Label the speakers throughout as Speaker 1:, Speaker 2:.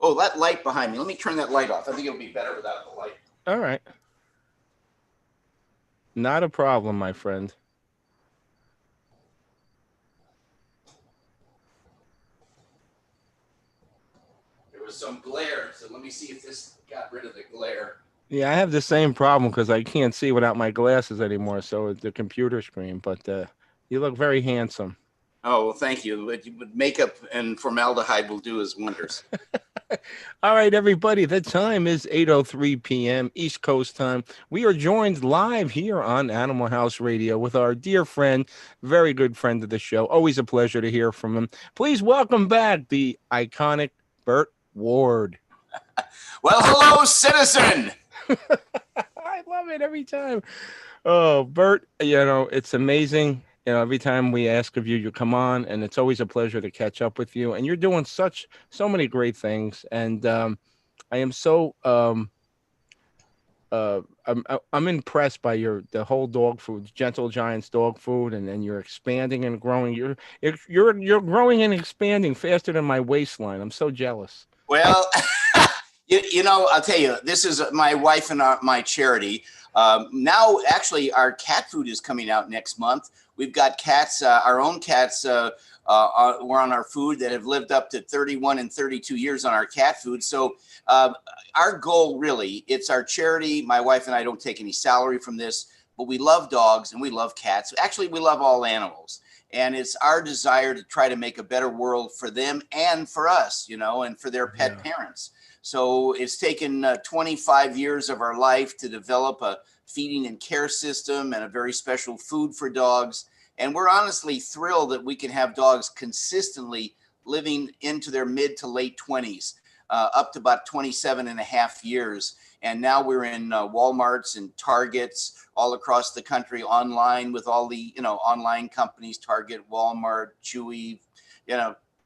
Speaker 1: Oh, that light behind me. Let me turn that light off. I think it'll be better without the light.
Speaker 2: All right. Not a problem, my friend.
Speaker 1: There was some glare, so let me see if this got rid of the glare.
Speaker 2: Yeah, I have the same problem because I can't see without my glasses anymore. So the computer screen. But you look very handsome.
Speaker 1: Oh, well, thank you. But makeup and formaldehyde will do us wonders.
Speaker 2: All right, everybody. The time is 8:03 p.m. East Coast time. We are joined live here on Animal House Radio with our dear friend, very good friend of the show. Always a pleasure to hear from him. Please welcome back the iconic Burt Ward.
Speaker 1: Well, hello, citizen.
Speaker 2: I love it every time. Oh, Bert, it's amazing. Every time we ask of you, you come on, and it's always a pleasure to catch up with you. And you're doing so many great things. And I am I'm impressed by the whole dog food, Gentle Giants dog food, and then you're expanding and growing. You're growing and expanding faster than my waistline. I'm so jealous.
Speaker 1: Well, I'll tell you, this is my wife and my charity. Now, actually, our cat food is coming out next month. We've got cats, our own cats. We're on our food that have lived up to 31 and 32 years on our cat food. So our goal, really, it's our charity. My wife and I don't take any salary from this, but we love dogs and we love cats. Actually, we love all animals. And it's our desire to try to make a better world for them and for us, and for their pet parents. So it's taken 25 years of our life to develop a feeding and care system and a very special food for dogs. And we're honestly thrilled that we can have dogs consistently living into their mid to late 20s, up to about 27 and a half years. And now we're in Walmarts and Targets all across the country, online with all the, online companies, Target, Walmart, Chewy,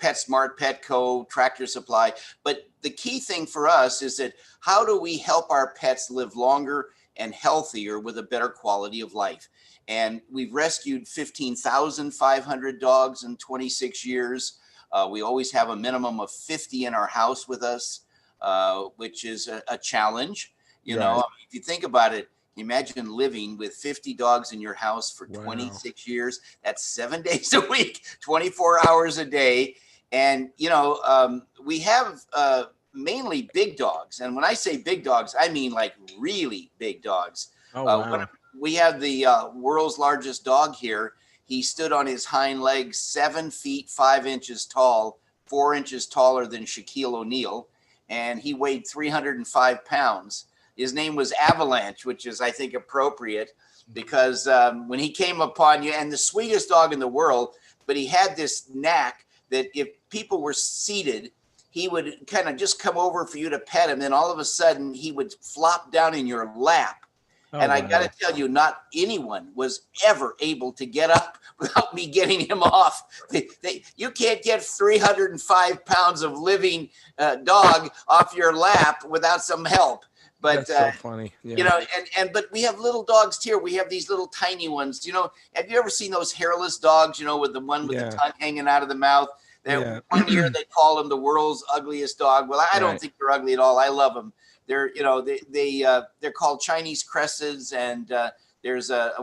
Speaker 1: PetSmart, Petco, Tractor Supply. But the key thing for us is that how do we help our pets live longer and healthier with a better quality of life? And we've rescued 15,500 dogs in 26 years. We always have a minimum of 50 in our house with us, which is a challenge.
Speaker 2: Right.
Speaker 1: If you think about it, imagine living with 50 dogs in your house for 26 years. That's 7 days a week, 24 hours a day. And, we have mainly big dogs. And when I say big dogs, I mean like really big dogs.
Speaker 2: Oh, wow.
Speaker 1: We have the world's largest dog here. He stood on his hind legs, 7 feet, 5 inches tall, 4 inches taller than Shaquille O'Neal. And he weighed 305 pounds. His name was Avalanche, which is, I think, appropriate because when he came upon you, and the sweetest dog in the world, but he had this knack that if people were seated, he would kind of just come over for you to pet him. Then all of a sudden he would flop down in your lap.
Speaker 2: Oh,
Speaker 1: and I
Speaker 2: wow.
Speaker 1: got to tell you, not anyone was ever able to get up without me getting him off. You can't get 305 pounds of living dog off your lap without some help. But
Speaker 2: That's so funny. Yeah.
Speaker 1: But we have little dogs here. We have these little tiny ones. Have you ever seen those hairless dogs? With the one with the tongue hanging out of the mouth.
Speaker 2: Yeah.
Speaker 1: One year they call them the world's ugliest dog. Well, I don't think they're ugly at all. I love them. They're they're called Chinese crescents, and there's a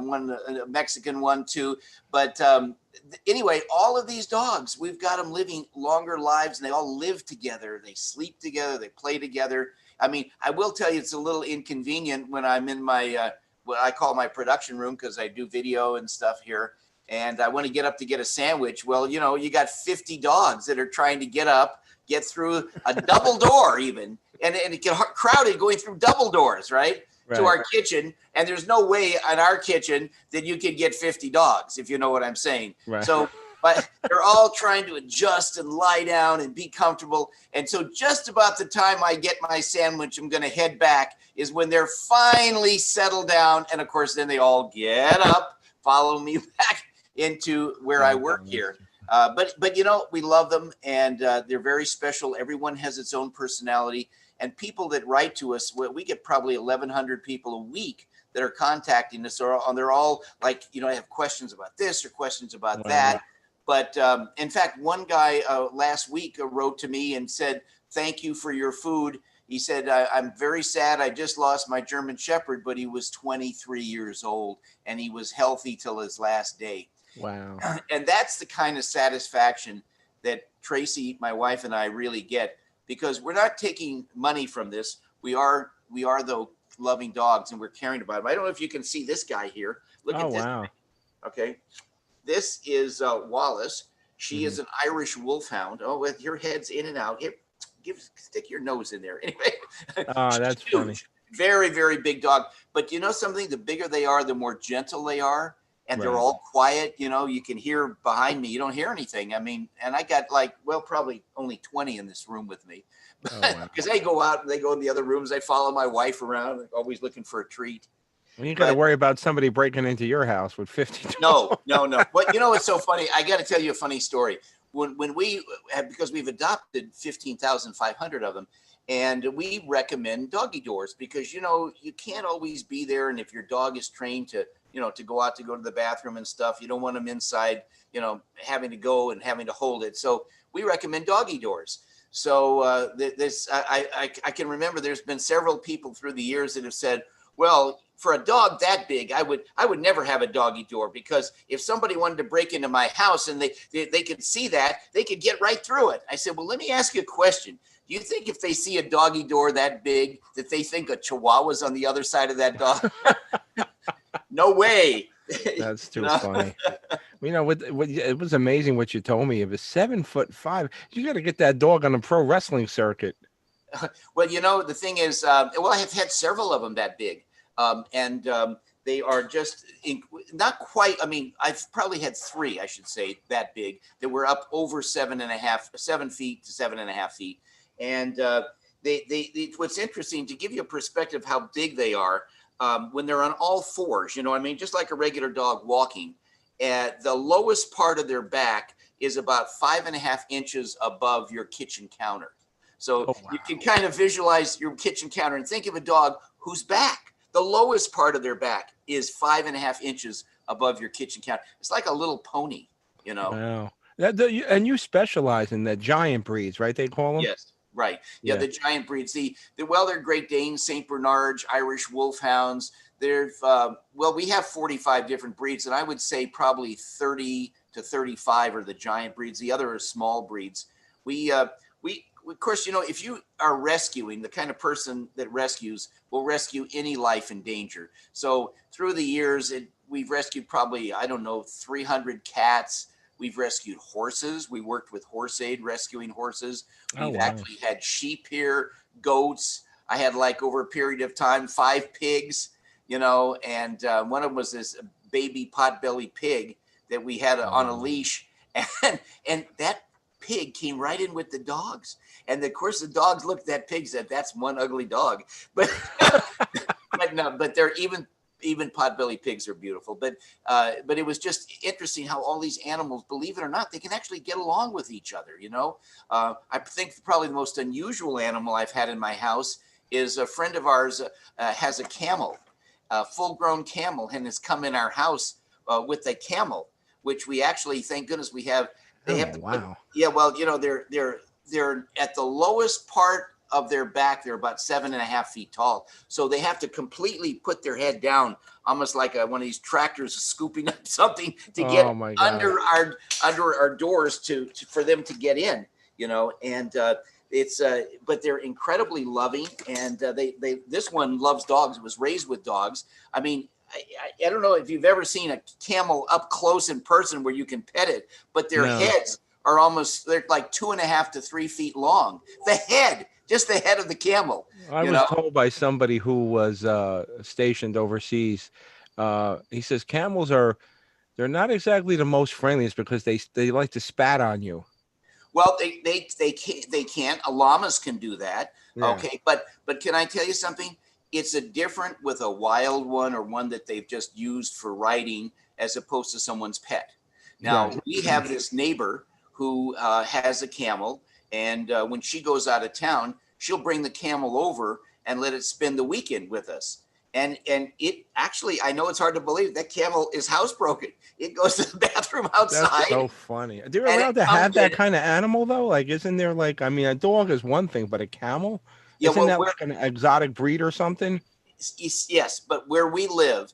Speaker 1: Mexican one too. But anyway, all of these dogs, we've got them living longer lives, and they all live together. They sleep together. They play together. I mean, I will tell you, it's a little inconvenient when I'm in my what I call my production room, because I do video and stuff here, and I want to get up to get a sandwich. Well, you got 50 dogs that are trying to get up, get through a double door even, and it get crowded going through double doors, right? To our kitchen. And there's no way in our kitchen that you could get 50 dogs, if you know what I'm saying.
Speaker 2: Right.
Speaker 1: So, but they're all trying to adjust and lie down and be comfortable. And so just about the time I get my sandwich, I'm going to head back, is when they're finally settled down. And of course, then they all get up, follow me back into where I work here. But we love them, and they're very special. Everyone has its own personality. And people that write to us, we get probably 1,100 people a week that are contacting us, or they're all like, I have questions about this or questions about that. But in fact, one guy last week wrote to me and said, "Thank you for your food." He said, "I'm very sad. I just lost my German Shepherd, but he was 23 years old and he was healthy till his last day."
Speaker 2: Wow.
Speaker 1: And that's the kind of satisfaction that Tracy, my wife, and I really get, because we're not taking money from this. We are though loving dogs, and we're caring about them. I don't know if you can see this guy here. Look at this.
Speaker 2: Wow.
Speaker 1: Okay. This is Wallace. She is an Irish wolfhound. Oh, with your head's in and out. Here, stick your nose in there. Anyway.
Speaker 2: Oh, that's funny.
Speaker 1: Very, very big dog. But you know something? The bigger they are, the more gentle they are. And they're
Speaker 2: Right.
Speaker 1: all quiet. You know, you can hear behind me. You don't hear anything. I mean, and I got probably only 20 in this room with me.
Speaker 2: Oh, wow.
Speaker 1: Because they go out and they go in the other rooms. They follow my wife around, always looking for a treat.
Speaker 2: Well, you got to worry about somebody breaking into your house with 50.
Speaker 1: No. But you know what's so funny? I got to tell you a funny story. When we have, because we've adopted 15,500 of them, and we recommend doggy doors because, you know, you can't always be there. And if your dog is trained to, you know, to go to the bathroom and stuff, you don't want them inside, you know, having to go and having to hold it. So we recommend doggy doors. So I can remember there's been several people through the years that have said, well, for a dog that big, I would never have a doggy door, because if somebody wanted to break into my house and they could see that, they could get right through it. I said, well, let me ask you a question. Do you think if they see a doggy door that big that they think a Chihuahua's on the other side of that dog? No way.
Speaker 2: That's too funny. You know, it was amazing what you told me. It was 7'5". You got to get that dog on the pro wrestling circuit.
Speaker 1: Well, you know, the thing is, I have had several of them that big. They are just not quite. I mean, I've probably had 3, I should say, that big that were up over 7 feet to 7.5 feet. And what's interesting, to give you a perspective how big they are, when they're on all fours, you know what I mean? Just like a regular dog walking, at the lowest part of their back is about 5.5 inches above your kitchen counter. So you can kind of visualize your kitchen counter and think of a dog whose back, the lowest part of their back is 5.5 inches above your kitchen counter. It's like a little pony, you know?
Speaker 2: Wow. And you specialize in the giant breeds, right? They call them?
Speaker 1: Yes. Right. Yeah, the giant breeds. They're Great Danes, St. Bernards, Irish Wolfhounds. We have 45 different breeds, and I would say probably 30 to 35 are the giant breeds. The other are small breeds. We of course, you know, if you are rescuing, the kind of person that rescues will rescue any life in danger. So through the years, we've rescued probably, 300 cats. We've rescued horses. We worked with Horse Aid rescuing horses. We've actually had sheep here, goats. I had, over a period of time, 5 pigs, you know, and one of them was this baby potbelly pig that we had on a leash. And that pig came right in with the dogs. And of course, the dogs looked at that pig and said, "That's one ugly dog." But but they're even potbelly pigs are beautiful. But it was just interesting how all these animals, believe it or not, they can actually get along with each other. You know, I think probably the most unusual animal I've had in my house is a friend of ours has a camel, a full-grown camel, and has come in our house with a camel, which we actually, thank goodness, we have. They have to well, you know, they're at the lowest part of their back. They're about 7.5 feet tall. So they have to completely put their head down, almost like one of these tractors scooping up something to get under our doors for them to get in, you know, and but they're incredibly loving. And this one loves dogs. It was raised with dogs. I mean, I don't know if you've ever seen a camel up close in person where you can pet it, but their heads are they're like 2.5 to 3 feet long. Just the head of the camel.
Speaker 2: I was told by somebody who was stationed overseas. He says camels they're not exactly the most friendliest because they like to spat on you.
Speaker 1: Well, they can't. Llamas can do that. Yeah. Okay, but can I tell you something? It's a different with a wild one or one that they've just used for riding as opposed to someone's pet. Now, we have this neighbor who has a camel, and when she goes out of town, she'll bring the camel over and let it spend the weekend with us. And it actually, I know it's hard to believe, that camel is housebroken. It goes to the bathroom outside.
Speaker 2: That's so funny. They're
Speaker 1: and
Speaker 2: allowed
Speaker 1: it
Speaker 2: to
Speaker 1: comes
Speaker 2: have that
Speaker 1: in.
Speaker 2: kind of animal though? Like, isn't there like, I mean, a dog is one thing, but a camel?
Speaker 1: Yeah,
Speaker 2: Isn't
Speaker 1: well,
Speaker 2: that like an exotic breed or something?
Speaker 1: yes, but where we live,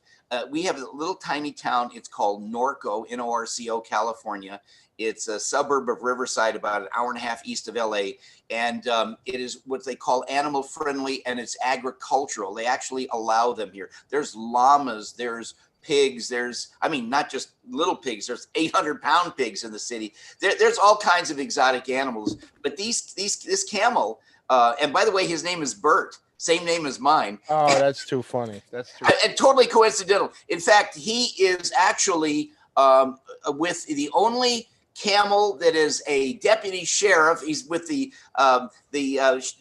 Speaker 1: we have a little tiny town. It's called Norco, Norco, California. It's a suburb of Riverside, about an hour and a half east of LA. And it is what they call animal friendly, and it's agricultural. They actually allow them here. There's llamas, there's pigs, there's, I mean, not just little pigs, there's 800-pound pigs in the city. There's all kinds of exotic animals. But this camel, and by the way, his name is Bert. Same name as mine.
Speaker 2: Oh, that's too funny. That's too
Speaker 1: And totally coincidental. In fact, he is actually with the only camel that is a deputy sheriff. He's with the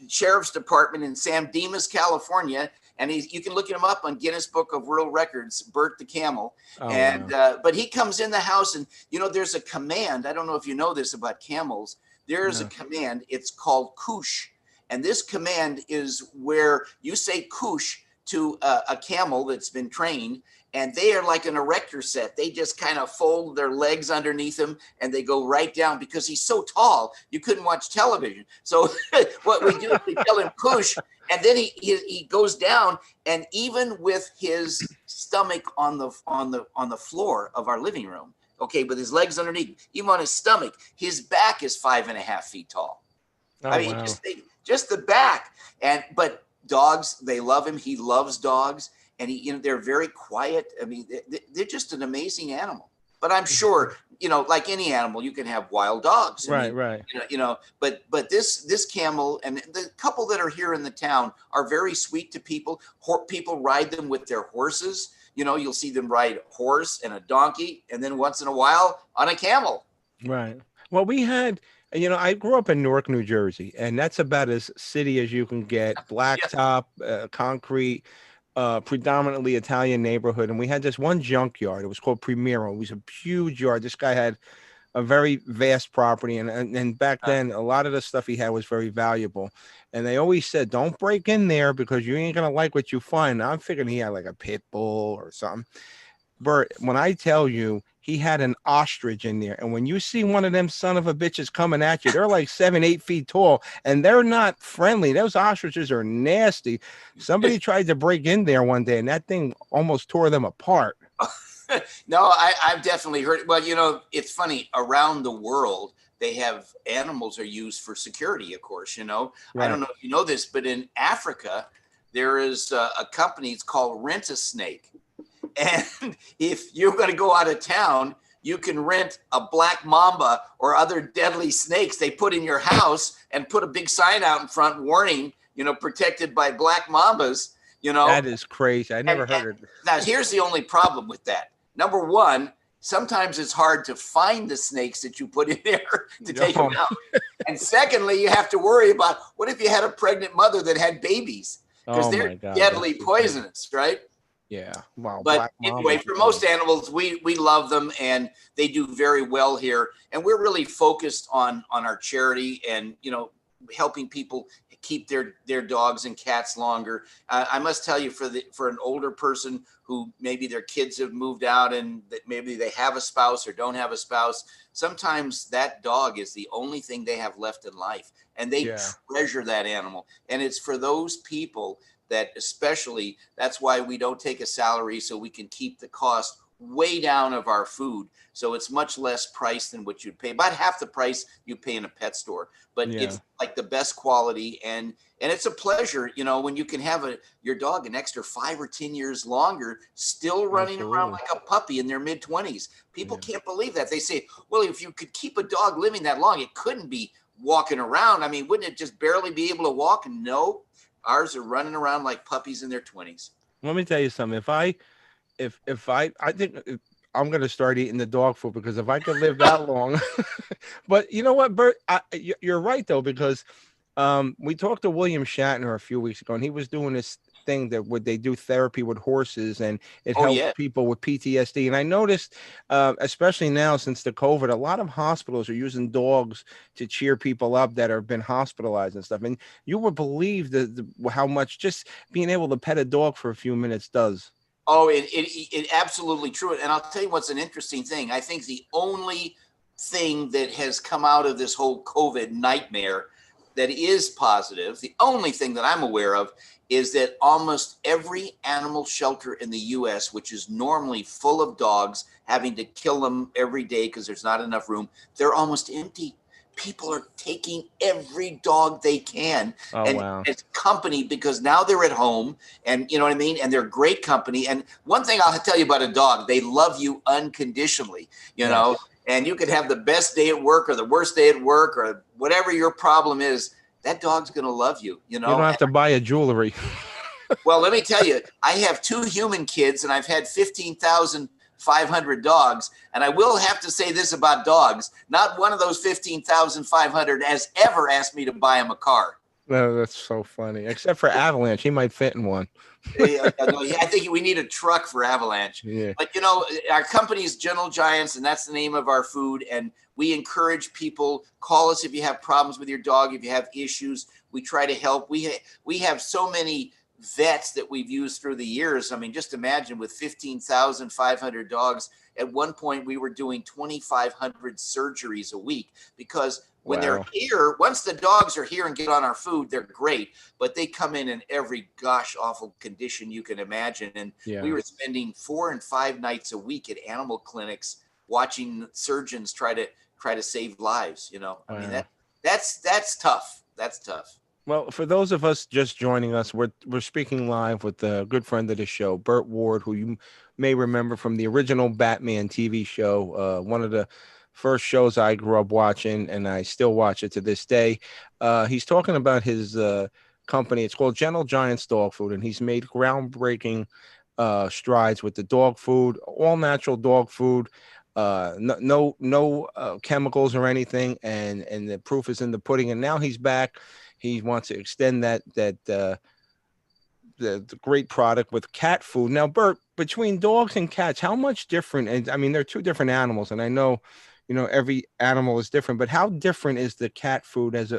Speaker 1: sheriff's department in San Dimas, California. And you can look him up on Guinness Book of World Records, Bert the camel.
Speaker 2: Oh,
Speaker 1: and
Speaker 2: wow.
Speaker 1: but he comes in the house, and there's a command. I don't know if you know this about camels. There is a command. It's called koosh. And this command is where you say koosh to a camel that's been trained, and they are like an erector set. They just kind of fold their legs underneath him, and they go right down because he's so tall, you couldn't watch television. So what we do is we tell him koosh, and then he goes down, and even with his stomach on the floor of our living room, okay, with his legs underneath, even on his stomach, his back is 5.5 feet tall.
Speaker 2: Oh,
Speaker 1: I mean,
Speaker 2: wow.
Speaker 1: just the back. But dogs, they love him. He loves dogs, and they're very quiet. I mean, they're just an amazing animal. But I'm sure, like any animal, you can have wild dogs.
Speaker 2: Right, right.
Speaker 1: But this camel and the couple that are here in the town are very sweet to people. People ride them with their horses. You'll see them ride a horse and a donkey, and then once in a while on a camel.
Speaker 2: Right. Well, we had, I grew up in Newark, New Jersey, and that's about as city as you can get. Blacktop, concrete, predominantly Italian neighborhood. And we had this one junkyard. It was called Primero. It was a huge yard. This guy had a very vast property. And back then, a lot of the stuff he had was very valuable. And they always said, don't break in there because you ain't going to like what you find. Now, I'm figuring he had like a pit bull or something. Bert, when I tell you he had an ostrich in there, and when you see one of them son of a bitches coming at you, they're like 7-8 feet tall, and they're not friendly. Those ostriches are nasty. Somebody tried to break in there one day, and that thing almost tore them apart.
Speaker 1: No, I've definitely heard. Well, it's funny. Around the world, they have animals are used for security, of course. Right. I don't know if you know this, but in Africa, there is a company. It's called Rent a Snake. And if you're going to go out of town, you can rent a black mamba or other deadly snakes they put in your house and put a big sign out in front warning, protected by black mambas,
Speaker 2: That is crazy. I never heard of it.
Speaker 1: Now, here's the only problem with that. Number one, sometimes it's hard to find the snakes that you put in there to take them out. And secondly, you have to worry about what if you had a pregnant mother that had babies? Because they're deadly poisonous, right?
Speaker 2: Yeah. Wow.
Speaker 1: But anyway, for most animals, we love them, and they do very well here. And we're really focused on our charity and, helping people keep their dogs and cats longer. I must tell you, for an older person who maybe their kids have moved out and that maybe they have a spouse or don't have a spouse, sometimes that dog is the only thing they have left in life, and they treasure that animal. And it's for those people that especially, that's why we don't take a salary, so we can keep the cost way down of our food. So it's much less price than what you'd pay, about half the price you pay in a pet store, but it's like the best quality. And it's a pleasure, when you can have your dog an extra 5 or 10 years longer, still running around like a puppy in their mid-20s. People can't believe that. They say, well, if you could keep a dog living that long, it couldn't be walking around. I mean, wouldn't it just barely be able to walk? No. Ours are running around like puppies in their 20s.
Speaker 2: Let me tell you something. If I think I'm going to start eating the dog food, because if I could live that long, but you know what, Bert, you're right though, because we talked to William Shatner a few weeks ago, and he was doing this thing that would they do therapy with horses, and it
Speaker 1: Oh
Speaker 2: helps
Speaker 1: yeah.
Speaker 2: people with PTSD. And I noticed, especially now since the COVID, a lot of hospitals are using dogs to cheer people up that have been hospitalized and stuff. And you would believe how much just being able to pet a dog for a few minutes does.
Speaker 1: Oh, it absolutely true. And I'll tell you what's an interesting thing. I think the only thing that has come out of this whole COVID nightmare that is positive, the only thing that I'm aware of, is that almost every animal shelter in the US, which is normally full of dogs, having to kill them every day because there's not enough room, they're almost empty. People are taking every dog they can
Speaker 2: Oh,
Speaker 1: and
Speaker 2: wow.
Speaker 1: as company because now they're at home and you know what I mean? And they're great company. And one thing I'll tell you about a dog, they love you unconditionally, you know,
Speaker 2: Yes.
Speaker 1: and you could have the best day at work or the worst day at work or whatever your problem is, that dog's going to love you, you
Speaker 2: You
Speaker 1: know?
Speaker 2: don't have to buy a jewelry.
Speaker 1: Well, let me tell you, I have 2 human kids and I've had 15,500 dogs. And I will have to say this about dogs. Not one of those 15,500 has ever asked me to buy them a car.
Speaker 2: No, that's so funny. Except for Avalanche, he might fit in one.
Speaker 1: No, I think we need a truck for Avalanche.
Speaker 2: Yeah.
Speaker 1: But, you know, our company is Gentle Giants, and that's the name of our food. And we encourage people, call us if you have problems with your dog, if you have issues. We try to help. We have so many vets that we've used through the years. I mean, just imagine with 15,500 dogs. At one point, we were doing 2,500 surgeries a week because when they're
Speaker 2: Wow.
Speaker 1: here, once the dogs are here and get on our food, they're great. But they come in every gosh awful condition you can imagine. And
Speaker 2: Yeah.
Speaker 1: we were spending 4 and 5 nights a week at animal clinics watching surgeons try to save lives. You know, I mean
Speaker 2: Wow.
Speaker 1: that's tough. That's tough.
Speaker 2: Well, for those of us just joining us, we're speaking live with a good friend of the show, Biurt Ward, who you may remember from the original Batman TV show, one of the first shows I grew up watching, and I still watch it to this day. He's talking about his company. It's called Gentle Giants Dog Food, and he's made groundbreaking strides with the dog food, all natural dog food. No chemicals or anything, and the proof is in the pudding. And now he's back. He wants to extend the great product with cat food. Now, Bert, between dogs and cats, how much different? And I mean, they're two different animals, and I know, every animal is different. But how different is the cat food as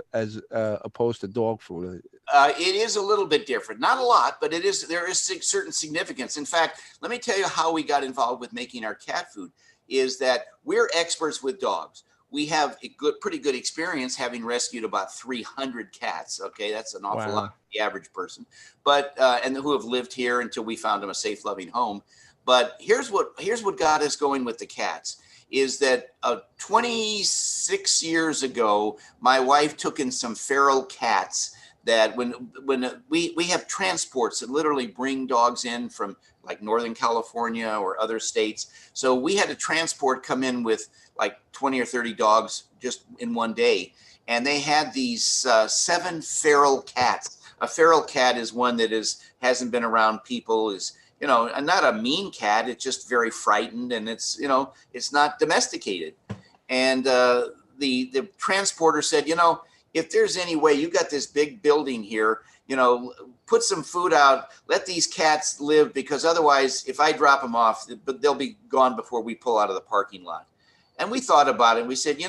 Speaker 2: opposed to dog food?
Speaker 1: It is a little bit different, not a lot, but there is certain significance. In fact, let me tell you how we got involved with making our cat food. Is that we're experts with dogs. We have a pretty good experience having rescued about 300 cats. Okay, that's an awful lot
Speaker 2: Wow.
Speaker 1: for the average person, but and who have lived here until we found them a safe, loving home. But here's what got us going with the cats is that 26 years ago, my wife took in some feral cats that when we have transports that literally bring dogs in from like Northern California or other states. So we had a transport come in with like 20 or 30 dogs just in one day. And they had these 7 feral cats. A feral cat is one that hasn't been around people, is, not a mean cat. It's just very frightened and it's not domesticated. And the transporter said, if there's any way, you got this big building here, put some food out, let these cats live, because otherwise, if I drop them off, they'll be gone before we pull out of the parking lot. And we thought about it. And we said,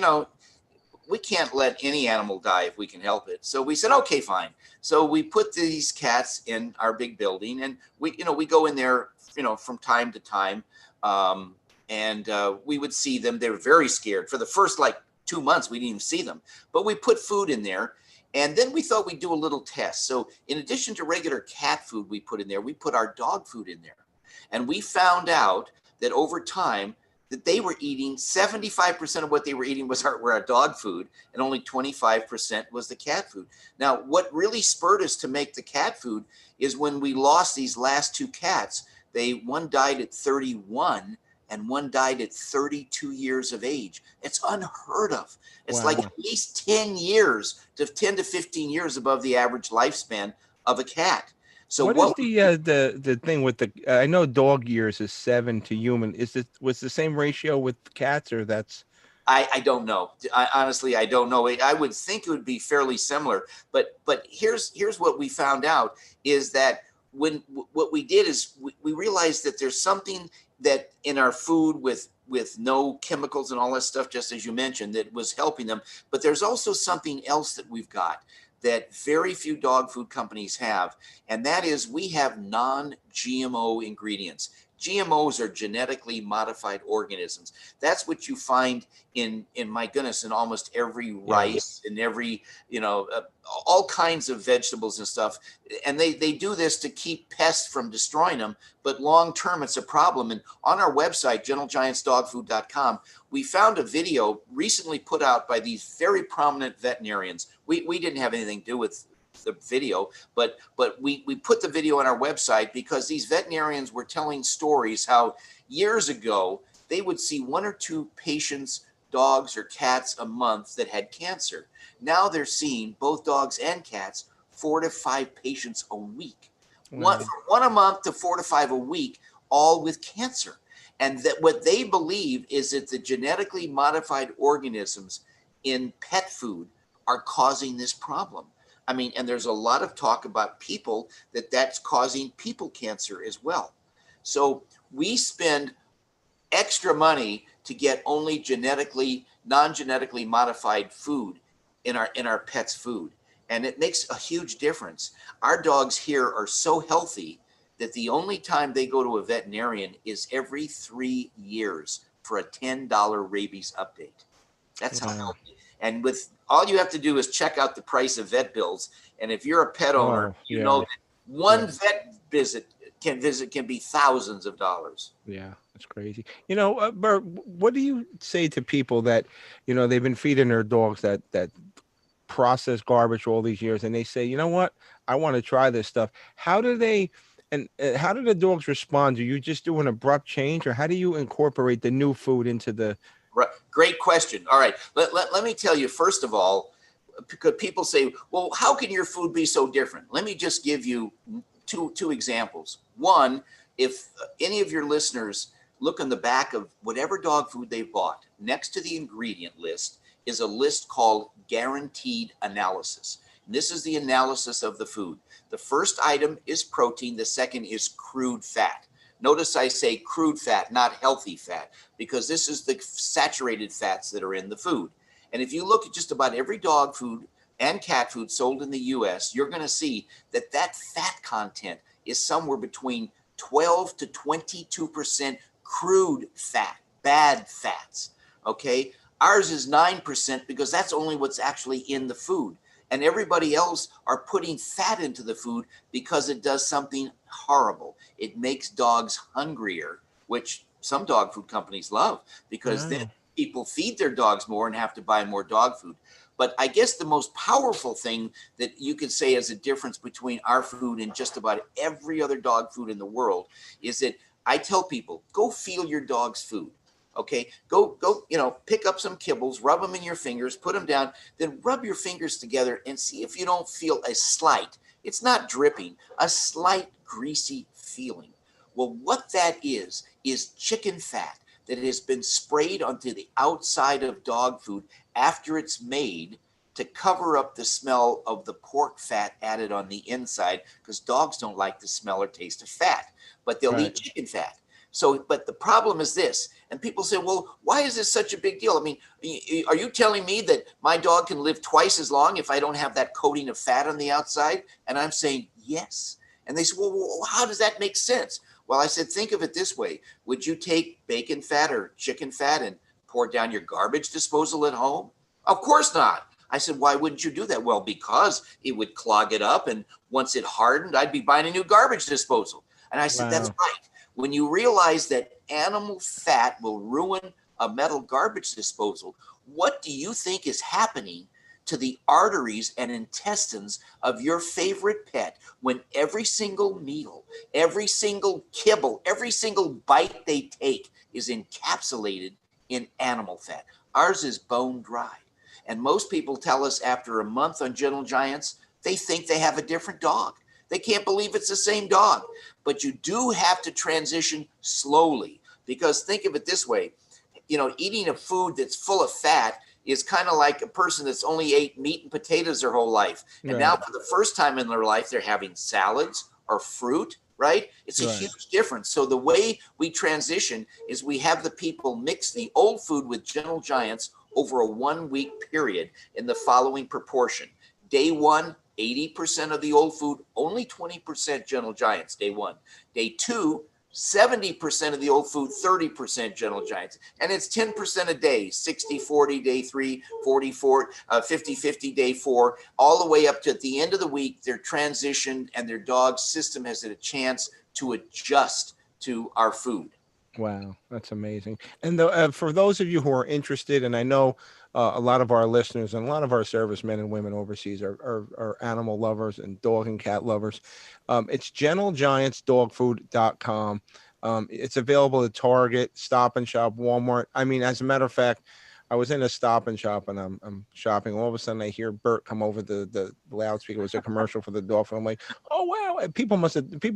Speaker 1: we can't let any animal die if we can help it. So we said, okay, fine. So we put these cats in our big building, and we go in there, from time to time, and we would see them. They were very scared for the first 2 months. We didn't even see them, but we put food in there. And then we thought we'd do a little test. So in addition to regular cat food we put in there, we put our dog food in there. And we found out that over time that they were eating 75% of what they were eating were our dog food, and only 25% was the cat food. Now, what really spurred us to make the cat food is when we lost these last 2 cats. One died at 31 and one died at 32 years of age. It's unheard of. It's
Speaker 2: Wow.
Speaker 1: like at least 10 to 15 years above the average lifespan of a cat. So
Speaker 2: What is the thing with the? I know dog years is 7 to human. Was the same ratio with cats, or that's?
Speaker 1: I don't know. Honestly, I don't know. I would think it would be fairly similar. But here's what we found out is that what we did is we realized that there's something that in our food with no chemicals and all that stuff, just as you mentioned, that was helping them. But there's also something else that we've got that very few dog food companies have, and that is we have non-GMO ingredients. GMOs are genetically modified organisms. That's what you find in my goodness, in almost every rice, in every, all kinds of vegetables and stuff. And they do this to keep pests from destroying them, but long term it's a problem. And on our website, gentlegiantsdogfood.com, we found a video recently put out by these very prominent veterinarians. We didn't have anything to do with the video, but we put the video on our website because these veterinarians were telling stories how years ago they would see 1 or 2 patients, dogs or cats a month that had cancer. Now they're seeing both dogs and cats 4 to 5 patients a week. From 1 a month to 4 to 5 a week, all with cancer. And that what they believe is that the genetically modified organisms in pet food are causing this problem. I mean, and there's a lot of talk about people that's causing people cancer as well. So we spend extra money to get only non-genetically modified food in our pets' food. And it makes a huge difference. Our dogs here are so healthy that the only time they go to a veterinarian is every 3 years for a $10 rabies update. That's how healthy. And with all you have to do is check out the price of vet bills. And if you're a pet owner, you know that one vet visit can be thousands of dollars.
Speaker 2: Yeah, that's crazy. Bert, what do you say to people that, they've been feeding their dogs that processed garbage all these years, and they say, you know what, I want to try this stuff. How do they, and how do the dogs respond? Do you just do an abrupt change, or how do you incorporate the new food into the?
Speaker 1: Right. Great question. All right. Let me tell you, first of all, because people say, well, how can your food be so different? Let me just give you two examples. One, if any of your listeners look on the back of whatever dog food they've bought, next to the ingredient list is a list called guaranteed analysis. And this is the analysis of the food. The first item is protein. The second is crude fat. Notice I say crude fat, not healthy fat, because this is the saturated fats that are in the food. And if you look at just about every dog food and cat food sold in the US, you're going to see that fat content is somewhere between 12 to 22% crude fat, bad fats. Okay. Ours is 9% because that's only what's actually in the food. And everybody else are putting fat into the food because it does something horrible. It makes dogs hungrier, which some dog food companies love because then people feed their dogs more and have to buy more dog food. But I guess the most powerful thing that you could say is a difference between our food and just about every other dog food in the world is that I tell people, go feel your dog's food. Okay, go, pick up some kibbles, rub them in your fingers, put them down, then rub your fingers together and see if you don't feel a slight, it's not dripping, a slight greasy feeling. Well, what that is chicken fat that has been sprayed onto the outside of dog food after it's made to cover up the smell of the pork fat added on the inside, because dogs don't like the smell or taste of fat, but they'll eat chicken fat. So, but the problem is this, and people say, well, why is this such a big deal? I mean, are you telling me that my dog can live twice as long if I don't have that coating of fat on the outside? And I'm saying, yes. And they say, well, how does that make sense? Well, I said, think of it this way. Would you take bacon fat or chicken fat and pour it down your garbage disposal at home? Of course not. I said, why wouldn't you do that? Well, because it would clog it up. And once it hardened, I'd be buying a new garbage disposal. And I said, that's right. When you realize that animal fat will ruin a metal garbage disposal, what do you think is happening to the arteries and intestines of your favorite pet when every single meal, every single kibble, every single bite they take is encapsulated in animal fat? Ours is bone dry. And most people tell us after a month on Gentle Giants, they think they have a different dog. They can't believe it's the same dog. But you do have to transition slowly, because think of it this way. Eating a food that's full of fat is kind of like a person that's only ate meat and potatoes their whole life. And now for the first time in their life, they're having salads or fruit, right? It's a
Speaker 2: Right.
Speaker 1: huge difference. So the way we transition is we have the people mix the old food with Gentle Giants over a 1 week period in the following proportion. Day one, 80% of the old food, only 20% Gentle Giants, day one. Day two, 70% of the old food, 30% Gentle Giants. And it's 10% a day, 60-40 day three, 40-40, 50-50 day four, all the way up to at the end of the week, they're transitioned and their dog's system has a chance to adjust to our food.
Speaker 2: Wow, that's amazing. And for those of you who are interested, and I know a lot of our listeners and a lot of our servicemen and women overseas are animal lovers and dog and cat lovers, it's gentlegiantsdogfood.com. It's available at Target, Stop and Shop, Walmart. I mean, as a matter of fact, I was in a Stop and Shop and I'm shopping. All of a sudden, I hear Burt come over the loudspeaker. It was a commercial for the dog food. I'm like, oh wow! And people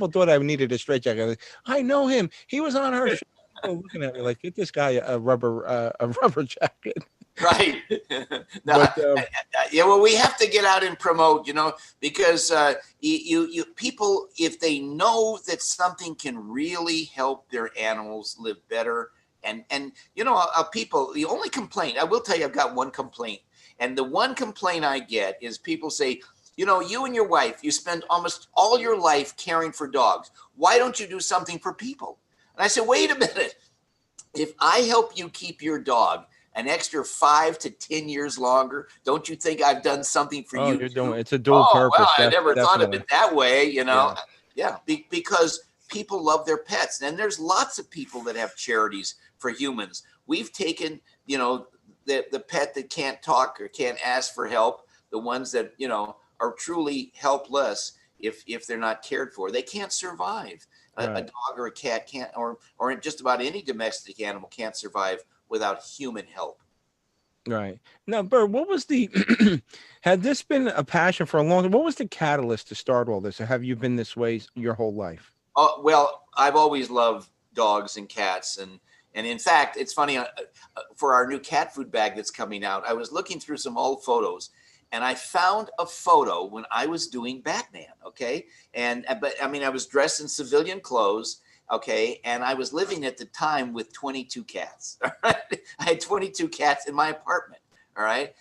Speaker 2: thought I needed a straight jacket. I know him. He was on our show. Looking at me like, get this guy a rubber jacket.
Speaker 1: Right. No,
Speaker 2: But
Speaker 1: yeah, well, we have to get out and promote, because you people, if they know that something can really help their animals live better, and people, the only complaint, I will tell you, I've got one complaint, and the one complaint I get is people say, you and your wife, you spend almost all your life caring for dogs. Why don't you do something for people? And I said, wait a minute. If I help you keep your dog an extra 5 to 10 years longer, don't you think I've done something for you?
Speaker 2: You're doing it's a dual
Speaker 1: Oh,
Speaker 2: purpose.
Speaker 1: well, I never thought of
Speaker 2: Definitely.
Speaker 1: it that way,
Speaker 2: Yeah.
Speaker 1: Yeah, because people love their pets. And there's lots of people that have charities for humans. We've taken, the pet that can't talk or can't ask for help, the ones that, are truly helpless if they're not cared for. They can't survive. A
Speaker 2: Right.
Speaker 1: dog or a cat can't, or just about any domestic animal can't survive without human help.
Speaker 2: Right. Now, Bert, what was the had this been a passion for a long time? What was the catalyst to start all this? Or have you been this way your whole life?
Speaker 1: Well, I've always loved dogs and cats, and in fact, it's funny, for our new cat food bag that's coming out, I was looking through some old photos, and I found a photo when I was doing Batman. Okay, but I mean, I was dressed in civilian clothes. Okay, and I was living at the time with 22 cats. All right, I had 22 cats in my apartment. All right,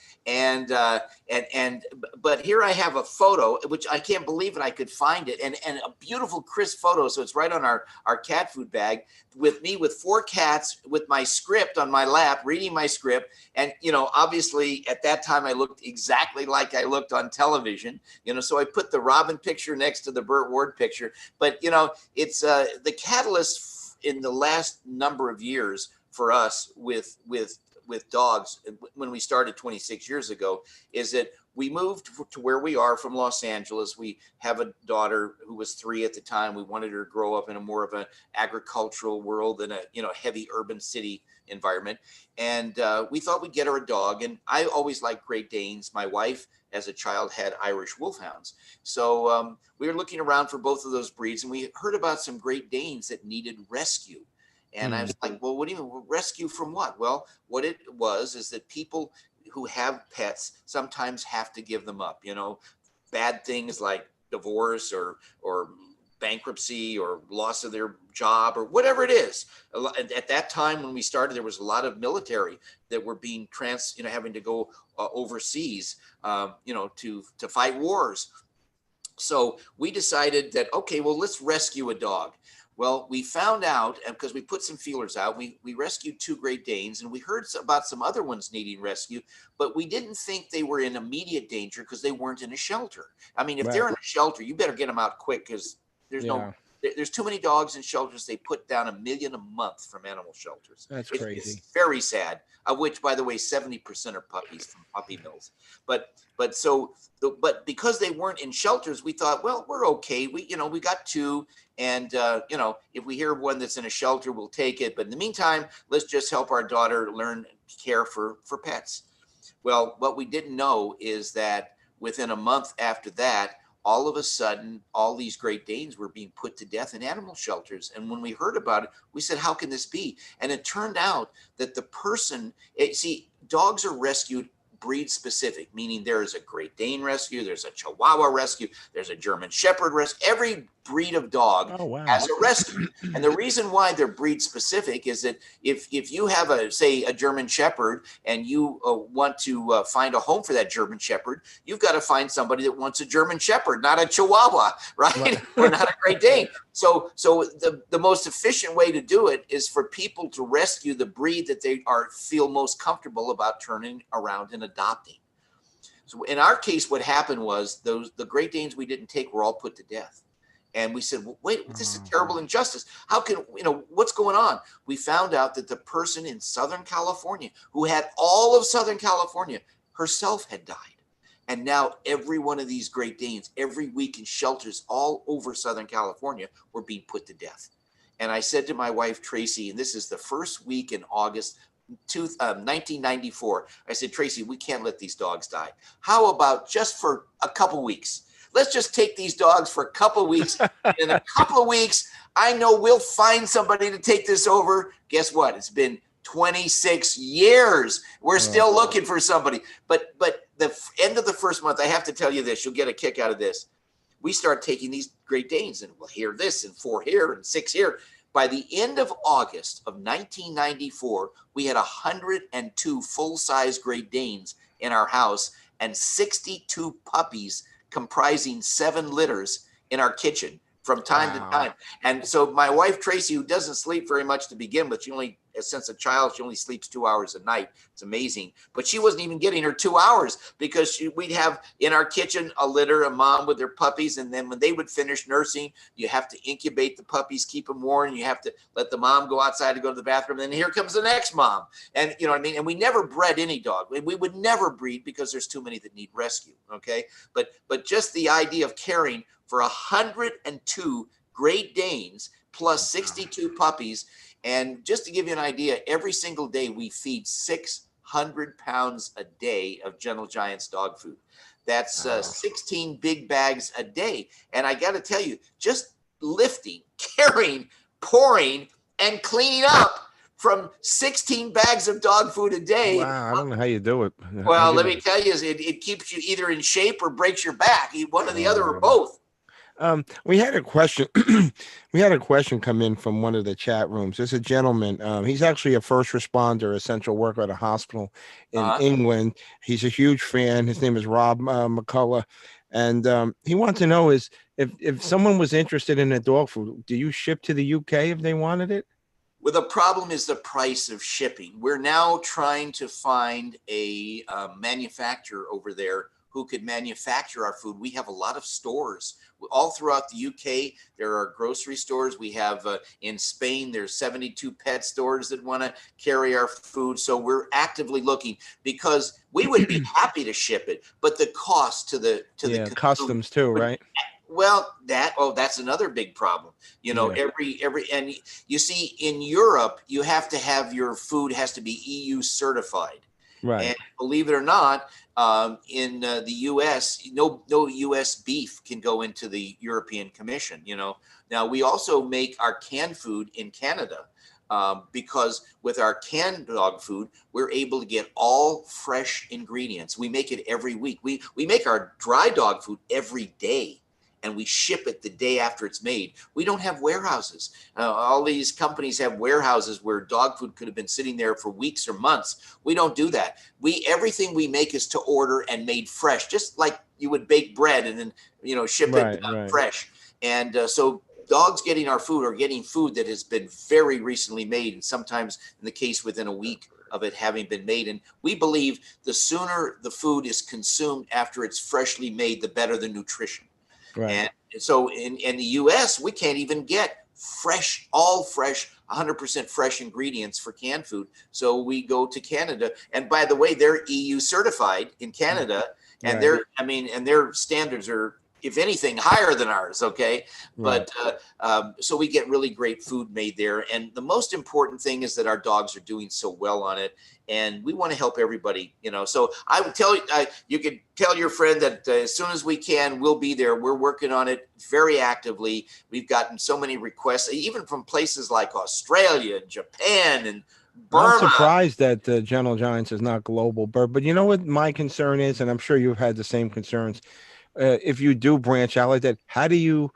Speaker 1: but here I have a photo, which I can't believe it. I could find it, and a beautiful crisp photo. So it's right on our cat food bag with me with 4 cats with my script on my lap, reading my script. And obviously at that time I looked exactly like I looked on television. So I put the Robin picture next to the Burt Ward picture. But it's the catalyst in the last number of years for us with dogs when we started 26 years ago is that we moved to where we are from Los Angeles. We have a daughter who was 3 at the time. We wanted her to grow up in a more of an agricultural world than a heavy urban city environment. And we thought we'd get her a dog. And I always liked Great Danes. My wife, as a child, had Irish Wolfhounds. So we were looking around for both of those breeds, and we heard about some Great Danes that needed rescue. And I was like, well, what do you mean, rescue from what? Well, what it was is that people who have pets sometimes have to give them up, bad things like divorce or bankruptcy or loss of their job or whatever it is. At that time when we started, there was a lot of military that were being having to go overseas, to fight wars. So we decided that, okay, well, let's rescue a dog. Well, we found out, because we put some feelers out, we rescued 2 Great Danes, and we heard about some other ones needing rescue, but we didn't think they were in immediate danger because they weren't in a shelter. I mean, if they're in a shelter, you better get them out quick, because there's too many dogs in shelters. They put down $1 million a month from animal shelters.
Speaker 2: That's crazy.
Speaker 1: It's very sad. Of which, by the way, 70% are puppies from puppy mills. But because they weren't in shelters, we thought, well, we're okay. We got 2, and if we hear one that's in a shelter, we'll take it. But in the meantime, let's just help our daughter learn care for pets. Well, what we didn't know is that within a month after that, all of a sudden, all these Great Danes were being put to death in animal shelters. And when we heard about it, we said, how can this be? And it turned out that the person, dogs are rescued breed specific, meaning there is a Great Dane rescue, there's a Chihuahua rescue, there's a German Shepherd rescue. Every breed of dog has a rescue. And the reason why they're breed specific is that if you have say a German Shepherd and you want to find a home for that German Shepherd, you've got to find somebody that wants a German Shepherd, not a Chihuahua, right? Or not a Great Dane. So the most efficient way to do it is for people to rescue the breed that they feel most comfortable about turning around and adopting. So in our case, what happened was the Great Danes we didn't take were all put to death. And we said, well, wait, this is terrible injustice. How can, what's going on? We found out that the person in Southern California who had all of Southern California herself had died. And now every one of these Great Danes, every week in shelters all over Southern California, were being put to death. And I said to my wife, Tracy, and this is the first week in August 1994, I said, Tracy, we can't let these dogs die. How about just for a couple weeks? Let's just take these dogs for a couple of weeks. In a couple of weeks, I know we'll find somebody to take this over. Guess what? It's been 26 years. We're still looking for somebody. But the end of the first month, I have to tell you this. You'll get a kick out of this. We start taking these Great Danes, and we'll hear this, and 4 here, and 6 here. By the end of August of 1994, we had 102 full-size Great Danes in our house and 62 puppies comprising 7 litters in our kitchen from time to time. And so my wife, Tracy, who doesn't sleep very much to begin with, since a child, she only sleeps 2 hours a night. It's amazing. But she wasn't even getting her 2 hours because we'd have in our kitchen a litter, a mom with their puppies. And then when they would finish nursing, you have to incubate the puppies, keep them warm. You have to let the mom go outside to go to the bathroom. And then here comes the next mom. And you know what I mean? And we never bred any dog. We would never breed because there's too many that need rescue. Okay. But just the idea of caring for 102 Great Danes plus 62 puppies. And just to give you an idea, every single day we feed 600 pounds a day of Gentle Giant's dog food. That's 16 big bags a day. And I got to tell you, just lifting, carrying, pouring, and cleaning up from 16 bags of dog food a day.
Speaker 2: Wow, I don't know how you do it.
Speaker 1: Well, let me tell you, it keeps you either in shape or breaks your back. One or the other or both.
Speaker 2: We had a question. We had a question come in from one of the chat rooms. There's a gentleman. He's actually a first responder, essential worker at a hospital in England. He's a huge fan. His name is Rob McCullough, and he wants to know is if someone was interested in a dog food, do you ship to the UK if they wanted it?
Speaker 1: Well, the problem is the price of shipping. We're now trying to find a manufacturer over there who could manufacture our food. We have a lot of stores all throughout the UK. There are grocery stores. We have in Spain, there's 72 pet stores that want to carry our food. So we're actively looking because we would be happy to ship it, but the cost to the
Speaker 2: customs too, right?
Speaker 1: Well, that's another big problem. Every and you see in Europe, you have to have your food has to be EU certified.
Speaker 2: Right.
Speaker 1: And believe it or not, in the U.S., no U.S. beef can go into the European Commission. Now we also make our canned food in Canada because with our canned dog food, we're able to get all fresh ingredients. We make it every week. We make our dry dog food every day. And we ship it the day after it's made. We don't have warehouses. All these companies have warehouses where dog food could have been sitting there for weeks or months. We don't do that. Everything we make is to order and made fresh, just like you would bake bread and then ship it fresh. And so dogs getting our food are getting food that has been very recently made, and sometimes in the case within a week of it having been made. And we believe the sooner the food is consumed after it's freshly made, the better the nutrition. Right. And so in the U.S., we can't even get all fresh, 100% fresh ingredients for canned food. So we go to Canada. And by the way, they're EU certified in Canada. And their standards are, if anything, higher than ours. Okay. Right. But so we get really great food made there. And the most important thing is that our dogs are doing so well on it. And we want to help everybody, So I would tell you could tell your friend that as soon as we can, we'll be there. We're working on it very actively. We've gotten so many requests, even from places like Australia and Japan and
Speaker 2: I'm
Speaker 1: Burma.
Speaker 2: surprised that Gentle Giants is not global, but you know what my concern is, and I'm sure you've had the same concerns. If you do branch out like that, how do you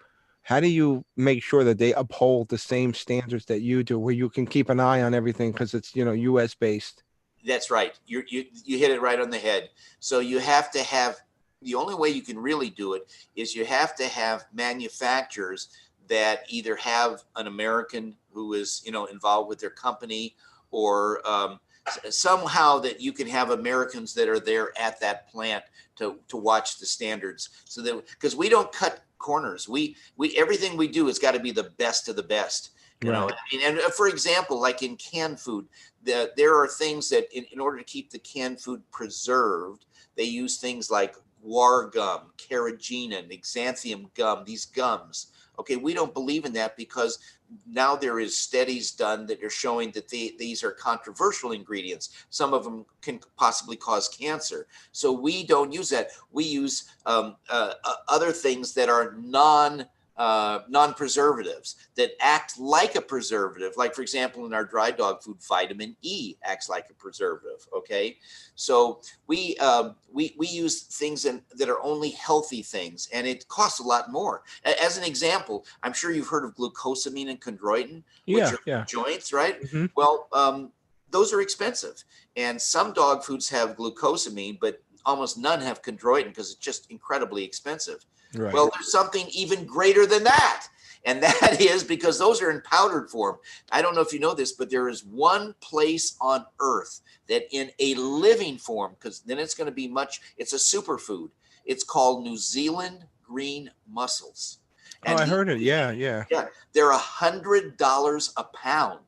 Speaker 2: make sure that they uphold the same standards that you do, where you can keep an eye on everything because it's U.S. based?
Speaker 1: That's right. You hit it right on the head. So you have to have, the only way you can really do it is you have to have manufacturers that either have an American who is involved with their company, or somehow that you can have Americans that are there at that plant to watch the standards. So that, because we don't cut corners, we everything we do has got to be the best of the best.
Speaker 2: Right.
Speaker 1: I mean, and for example, like in canned food, there are things that in order to keep the canned food preserved, they use things like guar gum, carrageenan, xanthium gum, these gums. Okay, we don't believe in that because now there is studies done that are showing that these are controversial ingredients. Some of them can possibly cause cancer. So we don't use that. We use other things that are non-preservatives that act like a preservative. Like, for example, in our dry dog food, vitamin E acts like a preservative. Okay, so we use things that are only healthy things, and it costs a lot more. As an example, I'm sure you've heard of glucosamine and chondroitin, which
Speaker 2: Yeah,
Speaker 1: are
Speaker 2: yeah.
Speaker 1: joints, right?
Speaker 2: Hmm.
Speaker 1: Well, those are expensive, and some dog foods have glucosamine, but almost none have chondroitin because it's just incredibly expensive.
Speaker 2: Right.
Speaker 1: Well, there's something even greater than that. And that is because those are in powdered form. I don't know if you know this, but there is one place on earth that in a living form, because then it's going to be it's a superfood. It's called New Zealand green mussels.
Speaker 2: Oh,
Speaker 1: And
Speaker 2: I heard it. Yeah, yeah.
Speaker 1: yeah, they're $100 a pound.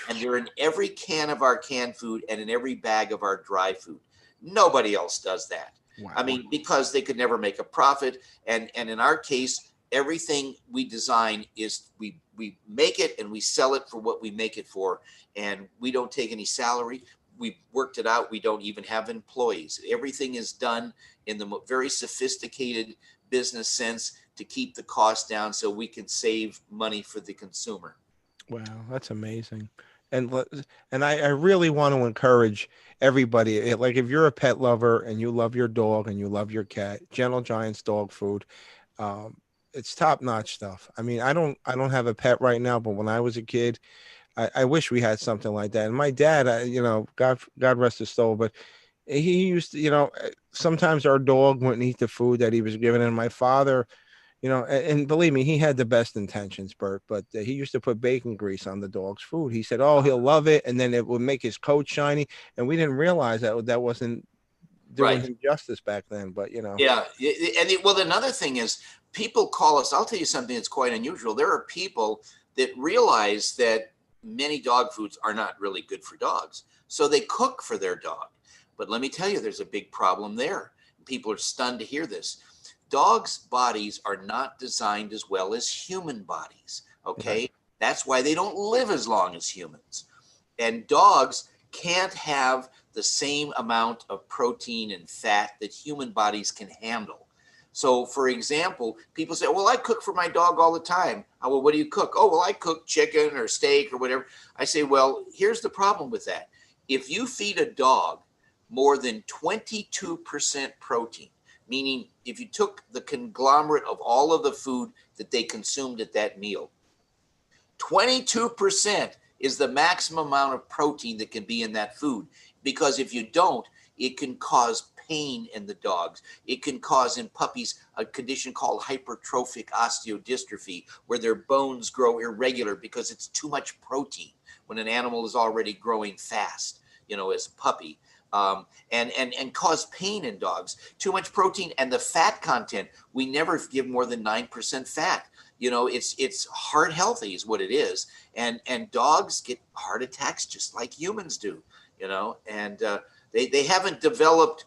Speaker 1: And they're in every can of our canned food and in every bag of our dry food. Nobody else does that. I
Speaker 2: Wow.
Speaker 1: mean, because they could never make a profit. And in our case, everything we design is we make it and we sell it for what we make it for. And we don't take any salary. We've worked it out. We don't even have employees. Everything is done in the very sophisticated business sense to keep the cost down so we can save money for the consumer.
Speaker 2: Wow, that's amazing. And I really want to encourage everybody. Like, if you're a pet lover and you love your dog and you love your cat, Gentle Giants dog food, um, it's top notch stuff. I mean, I don't have a pet right now, but when I was a kid, I wish we had something like that. And my dad, God rest his soul, but he used to, sometimes our dog wouldn't eat the food that he was given, and my father, and believe me, he had the best intentions, Bert, but he used to put bacon grease on the dog's food. He said, "Oh, he'll love it," and then it would make his coat shiny. And we didn't realize that wasn't doing
Speaker 1: Right.
Speaker 2: him justice back then. But
Speaker 1: Yeah. Well, another thing is people call us. I'll tell you something that's quite unusual. There are people that realize that many dog foods are not really good for dogs. So they cook for their dog. But let me tell you, there's a big problem there. People are stunned to hear this. Dogs' bodies are not designed as well as human bodies.
Speaker 2: right,
Speaker 1: Okay. That's why they don't live as long as humans. And dogs can't have the same amount of protein and fat that human bodies can handle. So, for example, people say, "Well, I cook for my dog all the time." Oh, well, what do you cook? "Oh, well, I cook chicken or steak or whatever." I say, "Well, here's the problem with that. If you feed a dog more than 22% protein, meaning if you took the conglomerate of all of the food that they consumed at that meal, 22% is the maximum amount of protein that can be in that food. Because if you don't, it can cause pain in the dogs. It can cause in puppies a condition called hypertrophic osteodystrophy, where their bones grow irregular because it's too much protein when an animal is already growing fast, as a puppy. And cause pain in dogs. Too much protein and the fat content. We never give more than 9% fat. It's heart healthy is what it is. And dogs get heart attacks just like humans do. And they haven't developed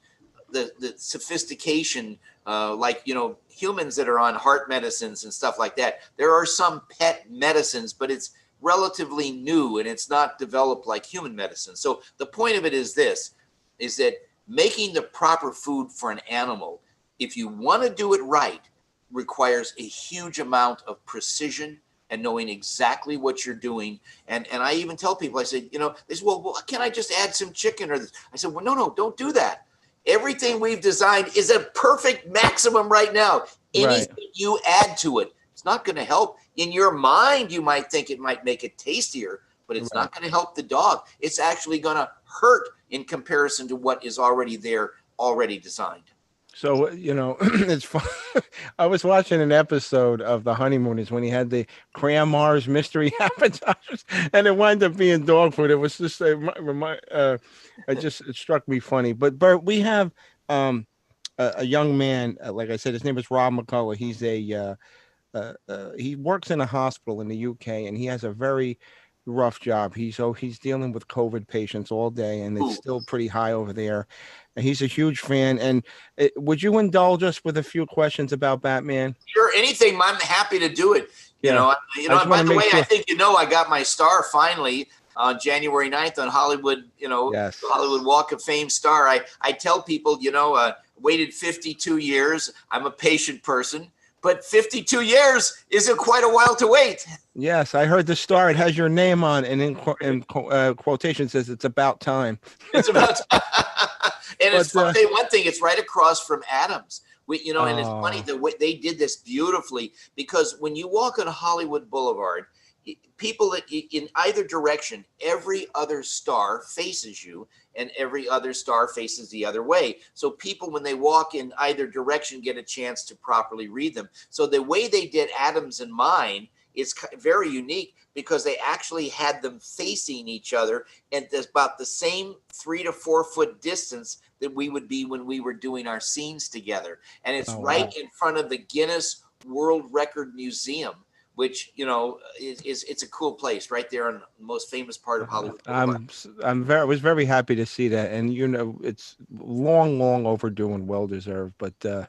Speaker 1: the sophistication like humans that are on heart medicines and stuff like that. There are some pet medicines, but it's relatively new and it's not developed like human medicine. So the point of it is this, is that making the proper food for an animal, if you want to do it right, requires a huge amount of precision and knowing exactly what you're doing. And I even tell people, I said, they say, well, can I just add some chicken or this? I said, well, no, don't do that. Everything we've designed is a perfect maximum right now. Anything you add to it, it's not going to help. In your mind, you might think it might make it tastier, but it's not going to help the dog. It's actually going to hurt in comparison to what is already there, already designed.
Speaker 2: So, it's fun. I was watching an episode of The Honeymooners when he had the Cram Mars mystery appetizers, and it wound up being dog food. It was just it struck me funny. But Bert, we have a young man, like I said, his name is Rob McCullough. He's he works in a hospital in the UK, and he has a very rough job. He's dealing with COVID patients all day, and it's still pretty high over there. And he's a huge fan. And would you indulge us with a few questions about Batman?
Speaker 1: Sure, anything. I'm happy to do it. By the way, I think I got my star finally on January 9th on Hollywood.
Speaker 2: Yes.
Speaker 1: Hollywood Walk of Fame star. I tell people, waited 52 years. I'm a patient person. But 52 years isn't quite a while to wait.
Speaker 2: Yes, I heard the star. It has your name on, and in quotation says it's about time.
Speaker 1: It's about time. And it's funny. One thing, it's right across from Adams. And it's funny the way they did this beautifully, because when you walk on Hollywood Boulevard, people in either direction, every other star faces you, and every other star faces the other way. So people, when they walk in either direction, get a chance to properly read them. So the way they did Adams and mine is very unique, because they actually had them facing each other, and there's about the same 3 to 4 foot distance that we would be when we were doing our scenes together. And it's right in front of the Guinness World Record Museum, which it's a cool place right there on the most famous part of Hollywood.
Speaker 2: I was very happy to see that, and it's long overdue and well deserved. But the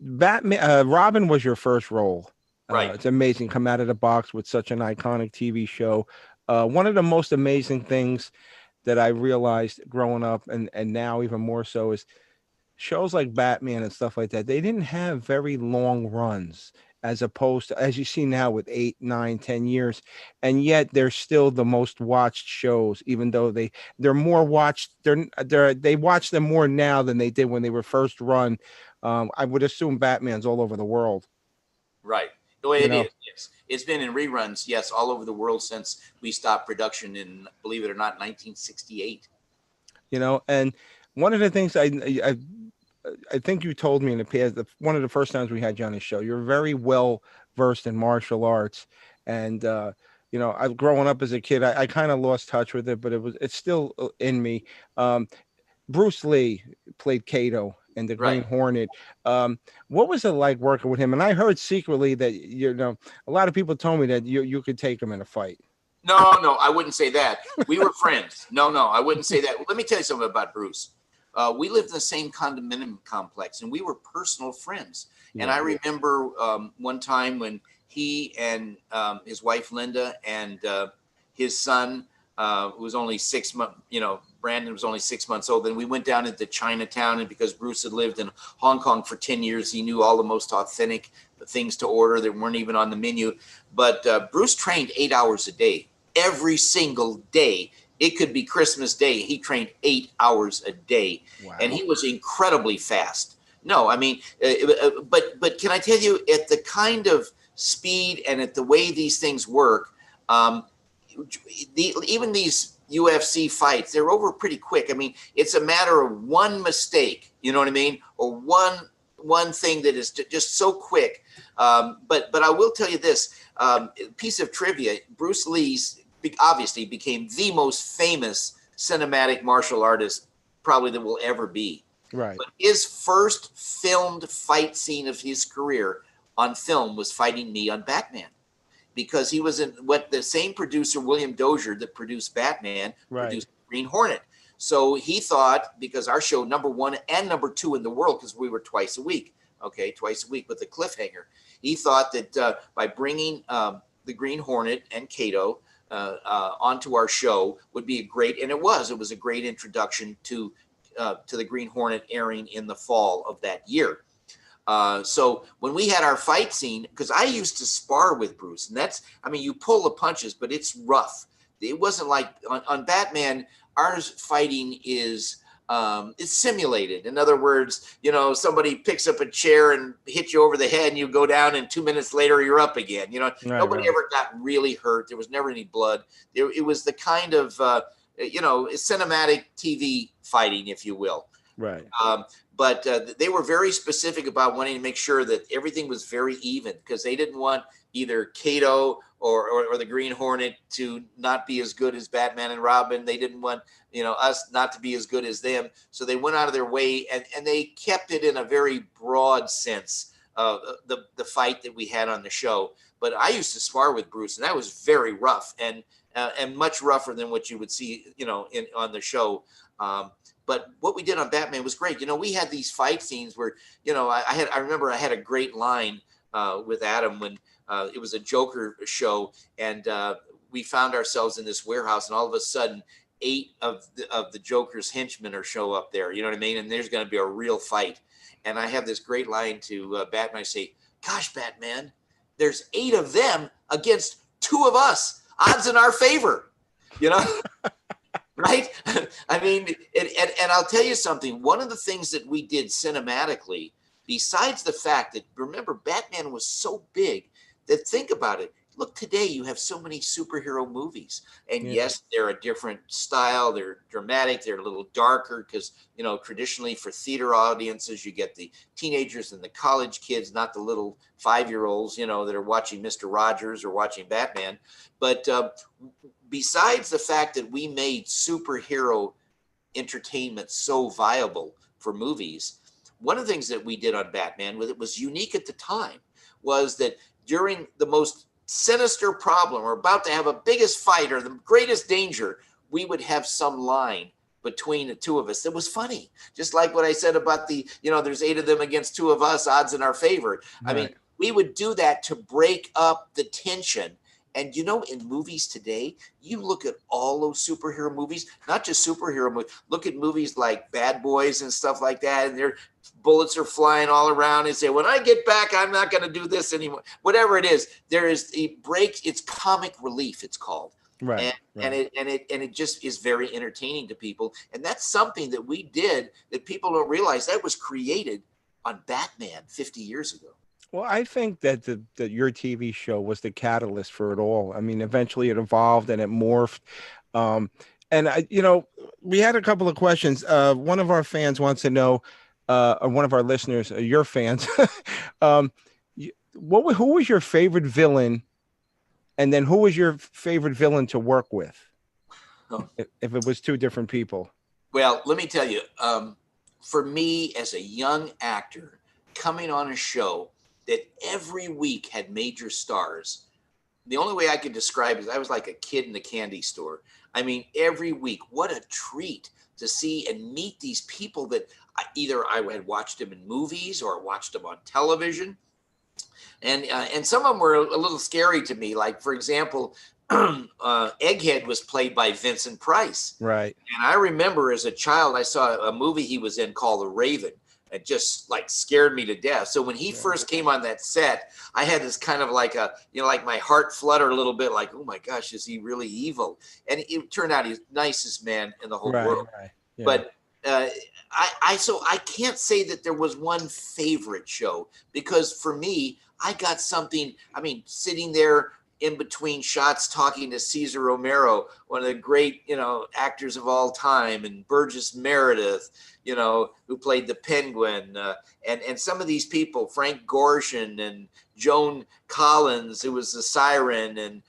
Speaker 2: Batman, Robin was your first role,
Speaker 1: right?
Speaker 2: It's amazing, come out of the box with such an iconic TV show. One of the most amazing things that I realized growing up, and now even more so, is shows like Batman and stuff like that. They didn't have very long runs, as opposed to, as you see now, with 8, 9, 10 years. And yet they're still the most watched shows, even though they're more watched. They watch them more now than they did when they were first run. I would assume Batman's all over the world.
Speaker 1: Right. The way it is. Yes. It's been in reruns, yes, all over the world since we stopped production in, believe it or not, 1968.
Speaker 2: And one of the things I think you told me in the past, one of the first times we had you on the show, you're very well versed in martial arts. And, I've grown up as a kid. I kind of lost touch with it, but it's still in me. Bruce Lee played Kato in the Green Hornet. What was it like working with him? And I heard secretly that, a lot of people told me that you could take him in a fight.
Speaker 1: No, I wouldn't say that. We were friends. No, I wouldn't say that. Let me tell you something about Bruce. We lived in the same condominium complex, and we were personal friends. Yeah. And I remember one time when he and his wife Linda and his son, who was only 6 months, Brandon was only 6 months old. Then we went down into Chinatown, and because Bruce had lived in Hong Kong for 10 years, he knew all the most authentic things to order that weren't even on the menu. But Bruce trained 8 hours a day, every single day. It could be Christmas Day. He trained 8 hours a day. Wow. And he was incredibly fast. No, I mean, but can I tell you, at the kind of speed and at the way these things work, even these UFC fights, they're over pretty quick. I mean, it's a matter of one mistake, you know what I mean? Or one thing that is just so quick. But I will tell you this, piece of trivia, Bruce Lee's obviously became the most famous cinematic martial artist probably that will ever be.
Speaker 2: Right.
Speaker 1: But his first filmed fight scene of his career on film was fighting me on Batman, because he was in what the same producer, William Dozier, that produced Batman, produced Green Hornet. So he thought, because our show #1 and #2 in the world, because we were twice a week with a cliffhanger, he thought that by bringing the Green Hornet and Kato onto our show would be and it was a great introduction to the Green Hornet airing in the fall of that year. So when we had our fight scene, because I used to spar with Bruce, and you pull the punches, but it's rough. It wasn't like on Batman, ours fighting is it's simulated. In other words, somebody picks up a chair and hits you over the head and you go down, and 2 minutes later you're up again. Nobody ever got really hurt. There was never any blood. It was the kind of, cinematic TV fighting, if you will.
Speaker 2: Right.
Speaker 1: But they were very specific about wanting to make sure that everything was very even, because they didn't want either Kato or the Green Hornet to not be as good as Batman and Robin. They didn't want us not to be as good as them. So they went out of their way, and they kept it in a very broad sense, the fight that we had on the show. But I used to spar with Bruce, and that was very rough and much rougher than what you would see on the show. But what we did on Batman was great. We had these fight scenes where, I remember I had a great line with Adam when it was a Joker show, and we found ourselves in this warehouse, and all of a sudden 8 of the Joker's henchmen show up there. You know what I mean? And there's going to be a real fight. And I have this great line to Batman. I say, "Gosh, Batman, there's 8 of them against 2 of us. Odds in our favor." Right? I mean, and I'll tell you something. One of the things that we did cinematically, besides the fact that, remember, Batman was so big that, think about it. Look, today you have so many superhero movies. And yes, they're a different style. They're dramatic. They're a little darker because, traditionally for theater audiences, you get the teenagers and the college kids, not the little 5-year-olds, that are watching Mr. Rogers or watching Batman. But besides the fact that we made superhero entertainment so viable for movies, one of the things that we did on Batman, it was unique at the time, was that during the most sinister problem, or about to have a biggest fight or the greatest danger, we would have some line between the 2 of us that was funny. Just like what I said about there's 8 of them against 2 of us, odds in our favor. Right. I mean, we would do that to break up the tension. And in movies today, you look at all those superhero movies, not just superhero movies, look at movies like Bad Boys and stuff like that, and their bullets are flying all around, and say, when I get back, I'm not going to do this anymore. Whatever it is, there is a break. It's comic relief, it's called. Right. And it just is very entertaining to people. And that's something that we did that people don't realize that was created on Batman 50 years ago.
Speaker 2: Well, I think that your TV show was the catalyst for it all. I mean, eventually it evolved and it morphed. We had a couple of questions. One of our fans wants to know, or one of our listeners, your fans, who was your favorite villain? And then who was your favorite villain to work with? If it was 2 different people.
Speaker 1: Well, let me tell you, for me as a young actor coming on a show that every week had major stars, the only way I could describe it is I was like a kid in the candy store. I mean, every week, what a treat to see and meet these people that either I had watched them in movies or watched them on television. And some of them were a little scary to me. Like, for example, Egghead was played by Vincent Price.
Speaker 2: Right.
Speaker 1: And I remember as a child, I saw a movie he was in called The Raven. It just like scared me to death. So when he first came on that set, I had this kind of like like my heart flutter a little bit, like, oh my gosh, is he really evil? And it turned out he's the nicest man in the whole world. Right. Yeah. But I can't say that there was one favorite show, because for me, I got something, sitting there in between shots talking to Cesar Romero, one of the great, actors of all time, and Burgess Meredith, who played the Penguin, and some of these people, Frank Gorshin and Joan Collins, who was the Siren. And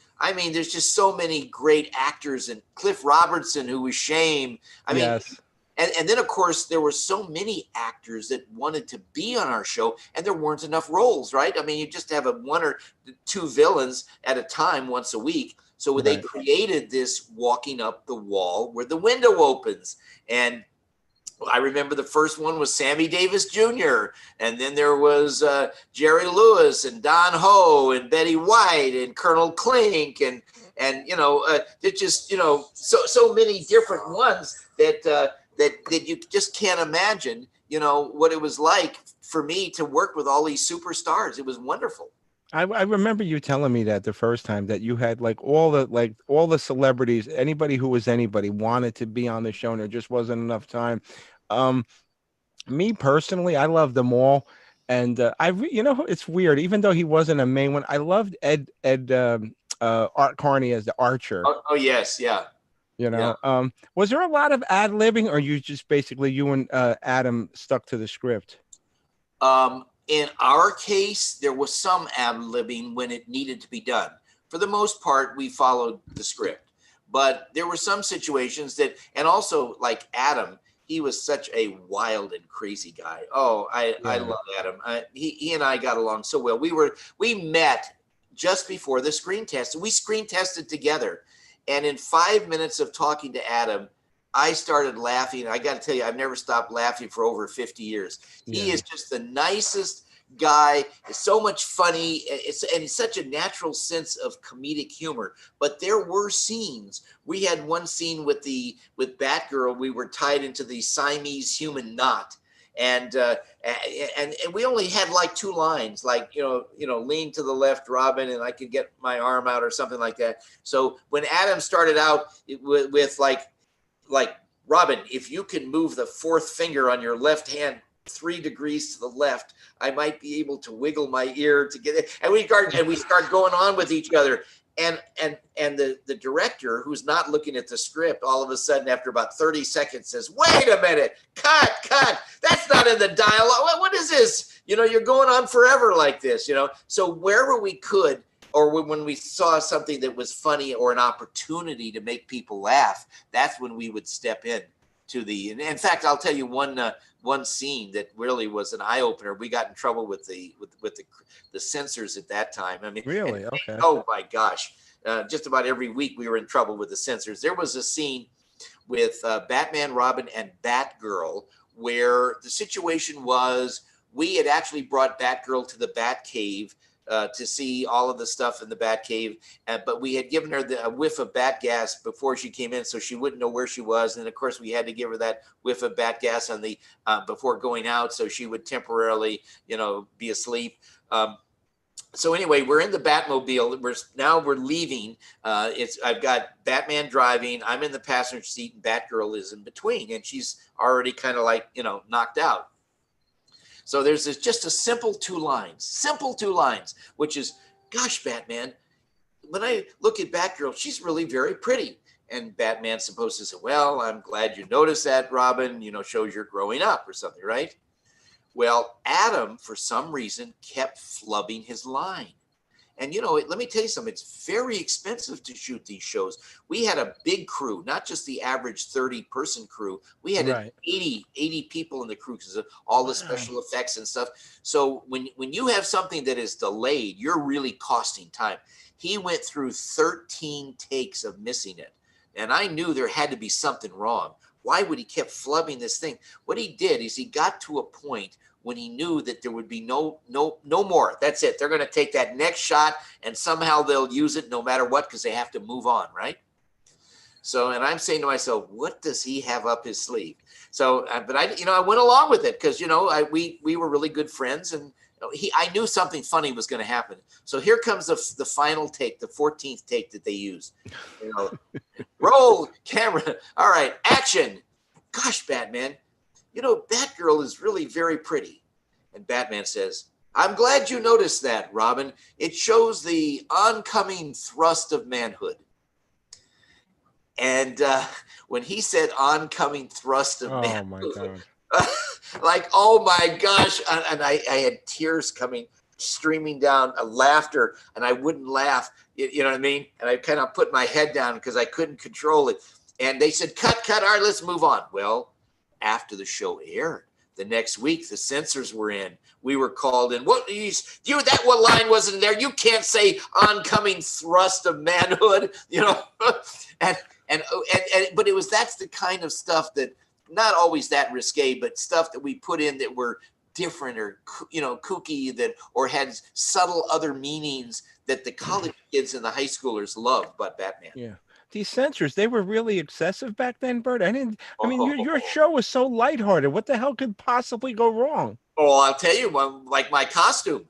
Speaker 1: there's just so many great actors, and Cliff Robertson, who was Shame.
Speaker 2: Yes.
Speaker 1: And then, of course, there were so many actors that wanted to be on our show, and there weren't enough roles, right? You just have 1 or 2 villains at a time once a week. So they created this walking up the wall where the window opens. And I remember the first one was Sammy Davis Jr. And then there was Jerry Lewis and Don Ho and Betty White and Colonel Klink. And there's just, so many different ones that you just can't imagine. you know, what it was like for me to work with all these superstars. It was wonderful.
Speaker 2: I remember you telling me that the first time that you had like all the celebrities, anybody who was anybody wanted to be on the show, and there just wasn't enough time. Um, Me personally, I love them all, and you know, it's weird. Even though he wasn't a main one, I loved Ed Art Carney as the Archer.
Speaker 1: Oh yes, yeah,
Speaker 2: You
Speaker 1: yeah.
Speaker 2: know, was there a lot of ad libbing, or you just basically you and Adam stuck to the script?
Speaker 1: In our case, there was some ad libbing when it needed to be done. For the most part, we followed the script, but there were some situations that, and also like Adam, he was such a wild and crazy guy. Oh, I
Speaker 2: Yeah.
Speaker 1: love Adam. He and I got along so well. We met just before the screen test. We screen tested together, and in 5 minutes of talking to Adam, I started laughing. I got to tell you, I've never stopped laughing for over 50 years. He
Speaker 2: Yeah.
Speaker 1: is just the nicest guy. It's so much funny. It's such a natural sense of comedic humor. But there were scenes. We had one scene with Batgirl. We were tied into the Siamese human knot. And we only had like two lines, like lean to the left, Robin, and I could get my arm out or something like that. So when Adam started out with like Robin, if you can move the fourth finger on your left hand 3 degrees to the left, I might be able to wiggle my ear to get it. And we start going on with each other. And the director, who's not looking at the script, all of a sudden after about 30 seconds says, "Wait a minute, cut, that's not in the dialogue. What is this? You're going on forever like this, So wherever we could, or when we saw something that was funny or an opportunity to make people laugh, that's when we would step in in fact, I'll tell you one scene that really was an eye opener. We got in trouble with the censors at that time. I mean,
Speaker 2: Really? Okay.
Speaker 1: oh my gosh. Just about every week we were in trouble with the censors. There was a scene with Batman, Robin, and Batgirl where the situation was we had actually brought Batgirl to the Batcave to see all of the stuff in the Batcave, but we had given her a whiff of bat gas before she came in, so she wouldn't know where she was. And of course, we had to give her that whiff of bat gas on the before going out, so she would temporarily, be asleep. So anyway, we're in the Batmobile. We're leaving. I've got Batman driving. I'm in the passenger seat, and Batgirl is in between, and she's already kind of like knocked out. So there's just a simple two lines, which is, "Gosh, Batman, when I look at Batgirl, she's really very pretty." And Batman's supposed to say, "Well, I'm glad you noticed that, Robin. Shows you're growing up," or something, right? Well, Adam, for some reason, kept flubbing his line. And, let me tell you something. It's very expensive to shoot these shows. We had a big crew, not just the average 30-person crew. We had
Speaker 2: Right.
Speaker 1: 80 people in the crew because of all the special effects and stuff. So when you have something that is delayed, you're really costing time. He went through 13 takes of missing it. And I knew there had to be something wrong. Why would he keep flubbing this thing? What he did is he got to a point when he knew that there would be no more. That's it. They're going to take that next shot and somehow they'll use it no matter what because they have to move on, right? So, and I'm saying to myself, what does he have up his sleeve? So, but I went along with it because, we were really good friends and I knew something funny was going to happen. So here comes the final take, the 14th take that they used. Roll camera. All right, action. "Gosh, Batman, Batgirl is really very pretty." And Batman says, "I'm glad you noticed that, Robin. It shows the oncoming thrust of manhood." And when he said oncoming thrust of manhood,
Speaker 2: my God.
Speaker 1: like, oh my gosh. And I had tears streaming down, laughter, and I wouldn't laugh. You know what I mean? And I kind of put my head down because I couldn't control it. And they said, cut. All right, let's move on. Well, after the show aired, the next week, the censors were in. We were called in. What line wasn't there? You can't say oncoming thrust of manhood, but that's the kind of stuff that not always that risque, but stuff that we put in that were different or kooky or had subtle other meanings that the college kids and the high schoolers loved about Batman.
Speaker 2: Yeah. these censors, they were really excessive back then, Bert. I mean, your
Speaker 1: Oh,
Speaker 2: show was so lighthearted. What the hell could possibly go wrong?
Speaker 1: well, I'll tell you, like my costume.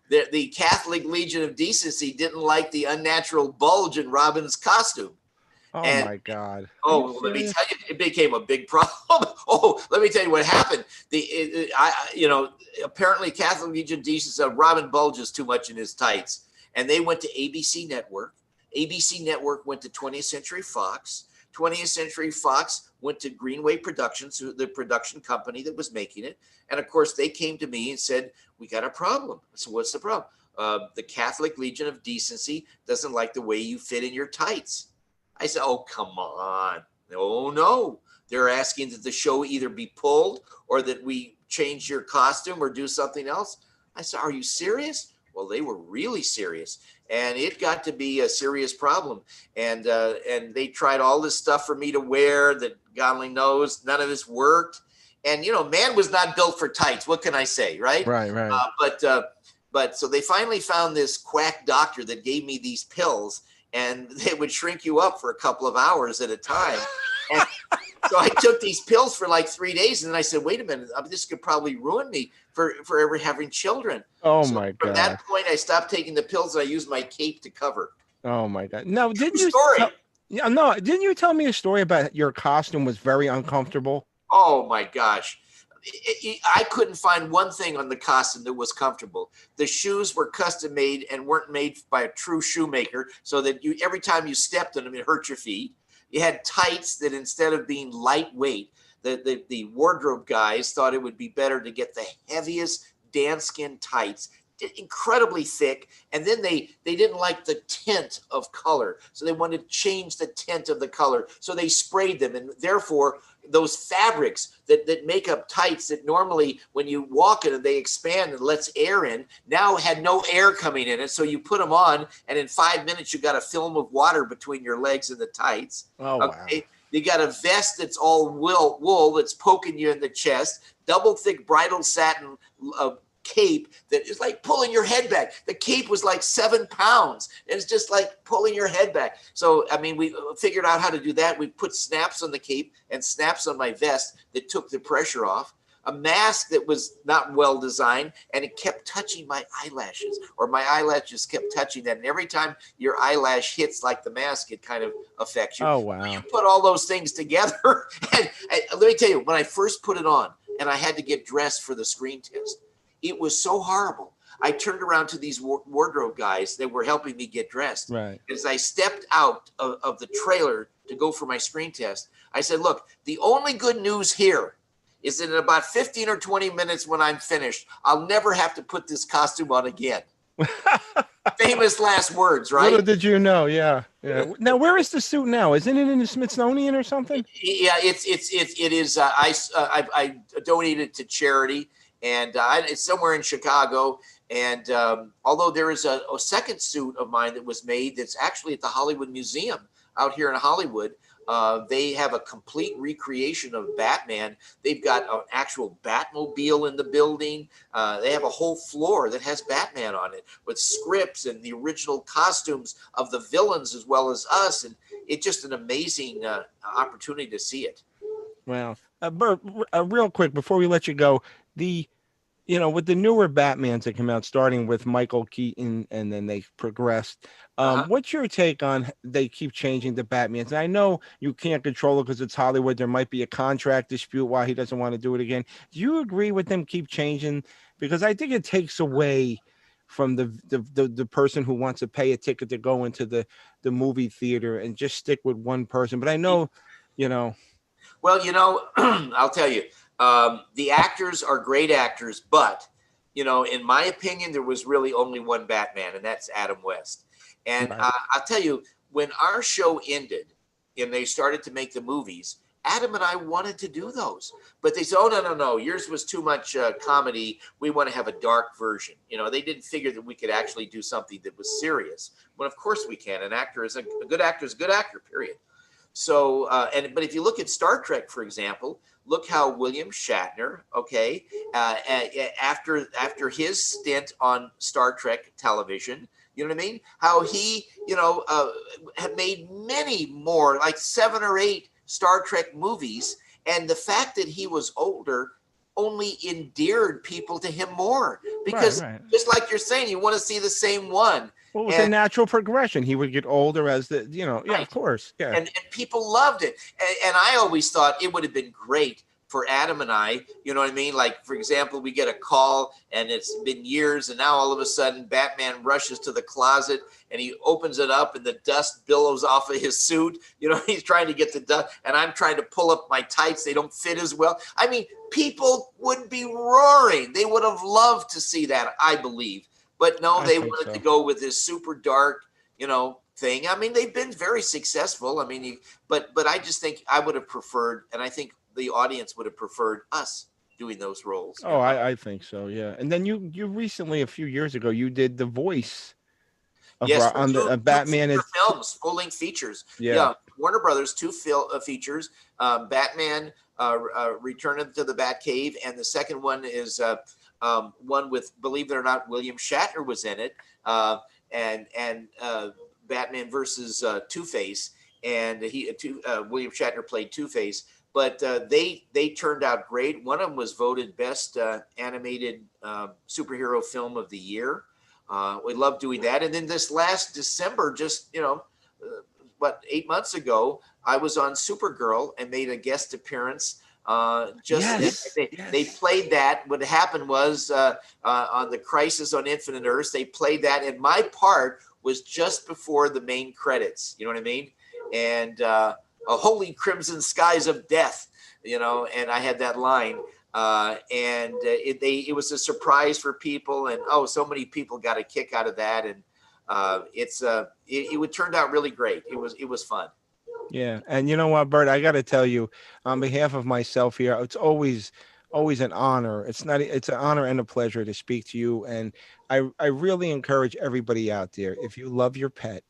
Speaker 1: The Catholic Legion of Decency didn't like the unnatural bulge in Robin's costume.
Speaker 2: Oh
Speaker 1: And
Speaker 2: my God. Are you
Speaker 1: oh, let me
Speaker 2: serious?
Speaker 1: tell you, it became a big problem. Oh, let me tell you what happened. Apparently Catholic Legion Decency said Robin bulges too much in his tights, and they went to ABC Network. ABC Network went to 20th Century Fox. 20th Century Fox went to Greenway Productions, the production company that was making it. And of course, they came to me and said, "We got a problem." So what's the problem? The Catholic Legion of Decency doesn't like the way you fit in your tights. I said, "Oh, come on." "Oh, no. They're asking that the show either be pulled or that we change your costume or do something else." I said, "Are you serious?" Well, they were really serious, and it got to be a serious problem. And they tried all this stuff for me to wear that God only knows none of this worked. And man was not built for tights. What can I say, right?
Speaker 2: Right, right.
Speaker 1: But so they finally found this quack doctor that gave me these pills, and they would shrink you up for a couple of hours at a time. And so I took these pills for like 3 days, and then I said, "Wait a minute, this could probably ruin me for ever having children."
Speaker 2: Oh
Speaker 1: So
Speaker 2: my
Speaker 1: from
Speaker 2: God.
Speaker 1: that point, I stopped taking the pills, and I used my cape to cover.
Speaker 2: Oh my God. No,
Speaker 1: True
Speaker 2: didn't you
Speaker 1: story.
Speaker 2: tell, yeah, no, didn't you tell me a story about your costume was very uncomfortable?
Speaker 1: Oh my gosh. I couldn't find one thing on the costume that was comfortable. The shoes were custom made and weren't made by a true shoemaker, so that every time you stepped on them, it hurt your feet. You had tights that instead of being lightweight, the wardrobe guys thought it would be better to get the heaviest Dan skin tights, incredibly thick, and then they didn't like the tint of color, so they wanted to change the tint of the color, so they sprayed them, and therefore those fabrics that make up tights that normally when you walk in them they expand and lets air in, now had no air coming in it. So you put them on, and in 5 minutes you got a film of water between your legs and the tights.
Speaker 2: Oh wow.
Speaker 1: Okay, you got a vest that's all wool that's poking you in the chest, double thick bridal satin cape that is like pulling your head back. The cape was like 7 pounds. It's just like pulling your head back. So, I mean, we figured out how to do that. We put snaps on the cape and snaps on my vest that took the pressure off. A mask that was not well designed, and it kept touching my eyelashes, or my eyelashes kept touching that. And every time your eyelash hits like the mask, it kind of affects you.
Speaker 2: Oh wow.
Speaker 1: You put all those things together. And let me tell you, when I first put it on and I had to get dressed for the screen test, it was so horrible. I turned around to these wardrobe guys that were helping me get dressed.
Speaker 2: Right.
Speaker 1: As I stepped out of the trailer to go for my screen test, I said, "Look, the only good news here is that in about 15 or 20 minutes when I'm finished, I'll never have to put this costume on again." Famous last words, right?
Speaker 2: Little did you know, yeah. Now, where is the suit now? Isn't it in the Smithsonian or something?
Speaker 1: Yeah, it is. I donated to charity, and it's somewhere in Chicago. And although there is a second suit of mine that was made that's actually at the Hollywood Museum out here in Hollywood. They have a complete recreation of Batman. They've got an actual Batmobile in the building. They have a whole floor that has Batman on it with scripts and the original costumes of the villains as well as us. And it's just an amazing opportunity to see it.
Speaker 2: Well, Bert, real quick before we let you go, with the newer Batmans that come out, starting with Michael Keaton, and then they progressed. What's your take on they keep changing the Batmans? And I know you can't control it because it's Hollywood. There might be a contract dispute why he doesn't want to do it again. Do you agree with them keep changing? Because I think it takes away from the person who wants to pay a ticket to go into the movie theater and just stick with one person. But I know,
Speaker 1: Well, I'll tell you, the actors are great actors, but, in my opinion, there was really only one Batman, and that's Adam West. And
Speaker 2: Right.
Speaker 1: I'll tell you, when our show ended and they started to make the movies, Adam and I wanted to do those, but they said, "Oh, no, yours was too much comedy. We want to have a dark version." They didn't figure that we could actually do something that was serious. Well, of course we can. An actor is a good actor is a good actor, period. So, but if you look at Star Trek, for example, look how William Shatner, after his stint on Star Trek television, You know what I mean? How he, had made many more, like 7 or 8 Star Trek movies. And the fact that he was older only endeared people to him more, because
Speaker 2: Right.
Speaker 1: just like you're saying, you want to see the same one.
Speaker 2: Well, it was a
Speaker 1: And
Speaker 2: natural progression. He would get older as yeah,
Speaker 1: right.
Speaker 2: of course. Yeah.
Speaker 1: And people loved it. And I always thought it would have been great for Adam and I, you know what I mean? Like, for example, we get a call and it's been years, and now all of a sudden Batman rushes to the closet and he opens it up and the dust billows off of his suit. He's trying to get the dust, and I'm trying to pull up my tights. They don't fit as well. I mean, people would be roaring. They would have loved to see that, I believe. But no, they wanted to go with this super dark, thing. I mean, they've been very successful. I mean, but I just think I would have preferred, and I think the audience would have preferred us doing those roles.
Speaker 2: Oh, I think so. Yeah. And then you recently, a few years ago, you did the voice of
Speaker 1: Yes,
Speaker 2: on the
Speaker 1: two
Speaker 2: Batman.
Speaker 1: feature films, full-length features. Yeah, Warner Brothers, 2 features. Batman, Return to the Batcave, and the second one is one with, believe it or not, William Shatner was in it, and Batman versus Two-Face, and William Shatner played Two-Face. But they turned out great. One of them was voted best animated superhero film of the year. We love doing that. And then this last December, just 8 months ago, I was on Supergirl and made a guest appearance. They played that. What happened was on the Crisis on Infinite Earths, they played that, and my part was just before the main credits. You know what I mean? And a holy crimson skies of death, and I had that line, and it was a surprise for people, and so many people got a kick out of that, and it turned out really great. It was fun.
Speaker 2: Yeah, and you know what, Bert, I got to tell you, on behalf of myself here, it's always an honor. It's an honor and a pleasure to speak to you, and I really encourage everybody out there, if you love your pet,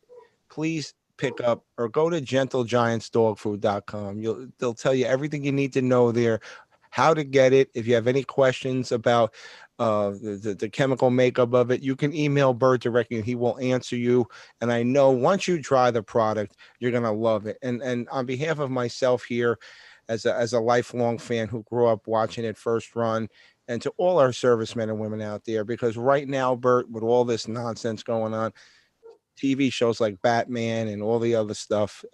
Speaker 2: please pick up or go to gentlegiantsdogfood.com. They'll tell you everything you need to know there, how to get it. If you have any questions about the chemical makeup of it, you can email Bert directly and he will answer you. And I know once you try the product, you're gonna love it. And on behalf of myself here, as a lifelong fan who grew up watching it first run, and to all our servicemen and women out there, because right now, Bert, with all this nonsense going on, TV shows like Batman and all the other stuff,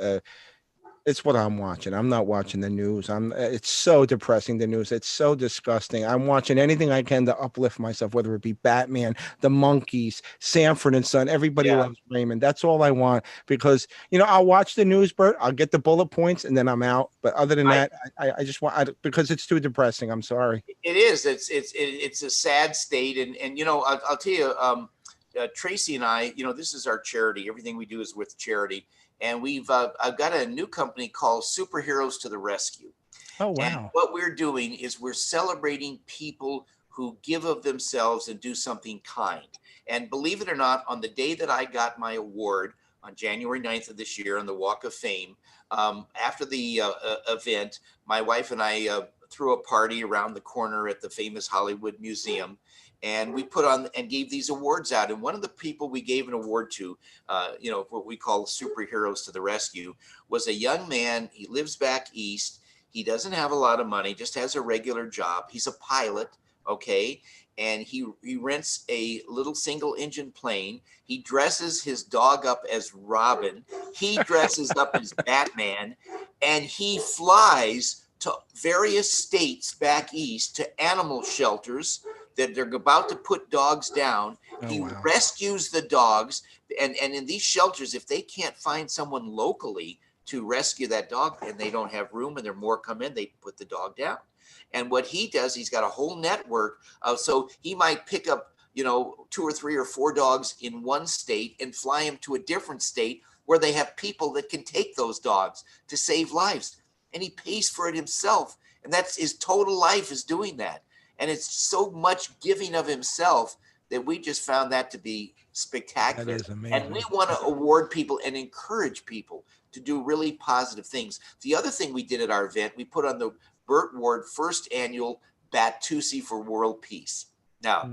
Speaker 2: it's what I'm watching. I'm not watching the news. It's so depressing, the news. It's so disgusting. I'm watching anything I can to uplift myself, whether it be Batman, the Monkees, Sanford and Son. Everybody loves Raymond. That's all I want, because I'll watch the news, Bert. I'll get the bullet points and then I'm out. But other than that, I just want, because it's too depressing. I'm sorry.
Speaker 1: It is. It's a sad state, and I'll tell you, Tracy and I, this is our charity. Everything we do is with charity. And I've got a new company called Superheroes to the Rescue.
Speaker 2: Oh, wow.
Speaker 1: And what we're doing is we're celebrating people who give of themselves and do something kind. And believe it or not, on the day that I got my award on January 9th of this year on the Walk of Fame, after the event, my wife and I threw a party around the corner at the famous Hollywood Museum. And we put on and gave these awards out. And one of the people we gave an award to, what we call Superheroes to the Rescue, was a young man. He lives back east. He doesn't have a lot of money, just has a regular job. He's a pilot, okay? And he rents a little single engine plane. He dresses his dog up as Robin. He dresses up as Batman. And he flies to various states back east to animal shelters that they're about to put dogs down. He rescues the dogs. And in these shelters, if they can't find someone locally to rescue that dog and they don't have room and there are more come in, they put the dog down. And what he does, he's got a whole network. So he might pick up, 2 or 3 or 4 dogs in one state and fly them to a different state where they have people that can take those dogs to save lives. And he pays for it himself. And that's his total life is doing that. And it's so much giving of himself that we just found that to be spectacular.
Speaker 2: That is amazing.
Speaker 1: And we want to award people and encourage people to do really positive things. The other thing we did at our event, we put on the Biurt Ward first annual Batusi for World Peace. Now,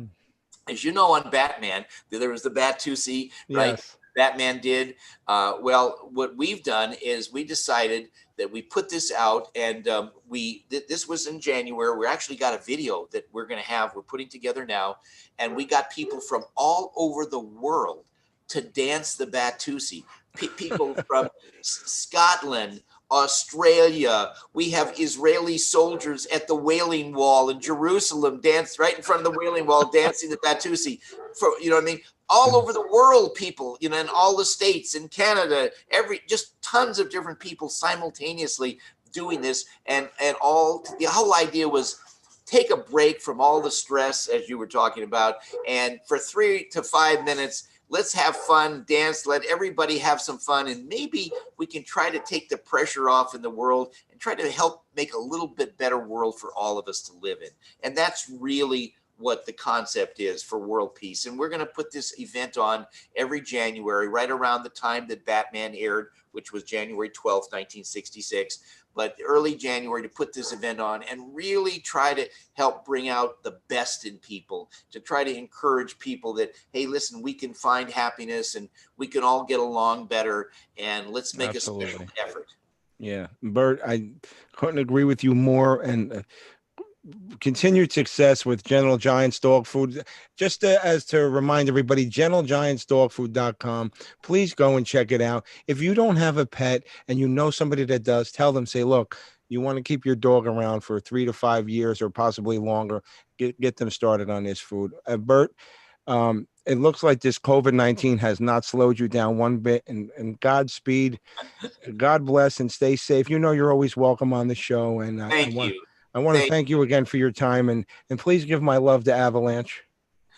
Speaker 1: as you know, on Batman, there was the Batusi, right?
Speaker 2: Yes.
Speaker 1: Batman did. Well, what we've done is we decided that we put this out, and this was in January. We actually got a video that we're going to have. We're putting together now, and we got people from all over the world to dance the Batusi. People from Scotland, Australia. We have Israeli soldiers at the Wailing Wall in Jerusalem dance right in front of the Wailing Wall, dancing the Batusi. For you know what I mean? All over the world, people, you know, in all the states, in Canada, just tons of different people simultaneously doing this, and all the whole idea was take a break from all the stress, as you were talking about, and for 3 to 5 minutes, let's have fun, dance, let everybody have some fun, and maybe we can try to take the pressure off in the world and try to help make a little bit better world for all of us to live in. And that's really what the concept is for world peace. And we're going to put this event on every January, right around the time that Batman aired, which was January 12th, 1966. But early January, to put this event on and really try to help bring out the best in people, to try to encourage people that, hey, listen, we can find happiness and we can all get along better, and let's make
Speaker 2: Absolutely.
Speaker 1: a special effort.
Speaker 2: Yeah, Bert, I couldn't agree with you more. And continued success with Gentle Giants Dog Food. Just as to remind everybody, gentlegiantsdogfood.com. Please go and check it out. If you don't have a pet and you know somebody that does, tell them, say, look, you want to keep your dog around for 3 to 5 years or possibly longer, get them started on this food. Bert, it looks like this COVID-19 has not slowed you down one bit, and Godspeed. God bless and stay safe. You know, you're always welcome on the show. And
Speaker 1: Thank you.
Speaker 2: I want to thank you again for your time, and please give my love to Avalanche.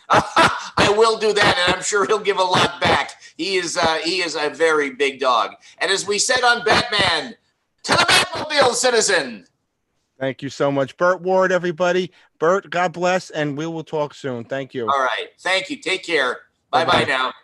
Speaker 1: I will do that, and I'm sure he'll give a lot back. He is a very big dog. And as we said on Batman, to the Batmobile, citizen.
Speaker 2: Thank you so much, Burt Ward, everybody. Burt, God bless, and we will talk soon. Thank you.
Speaker 1: All right. Thank you. Take care. Bye-bye now.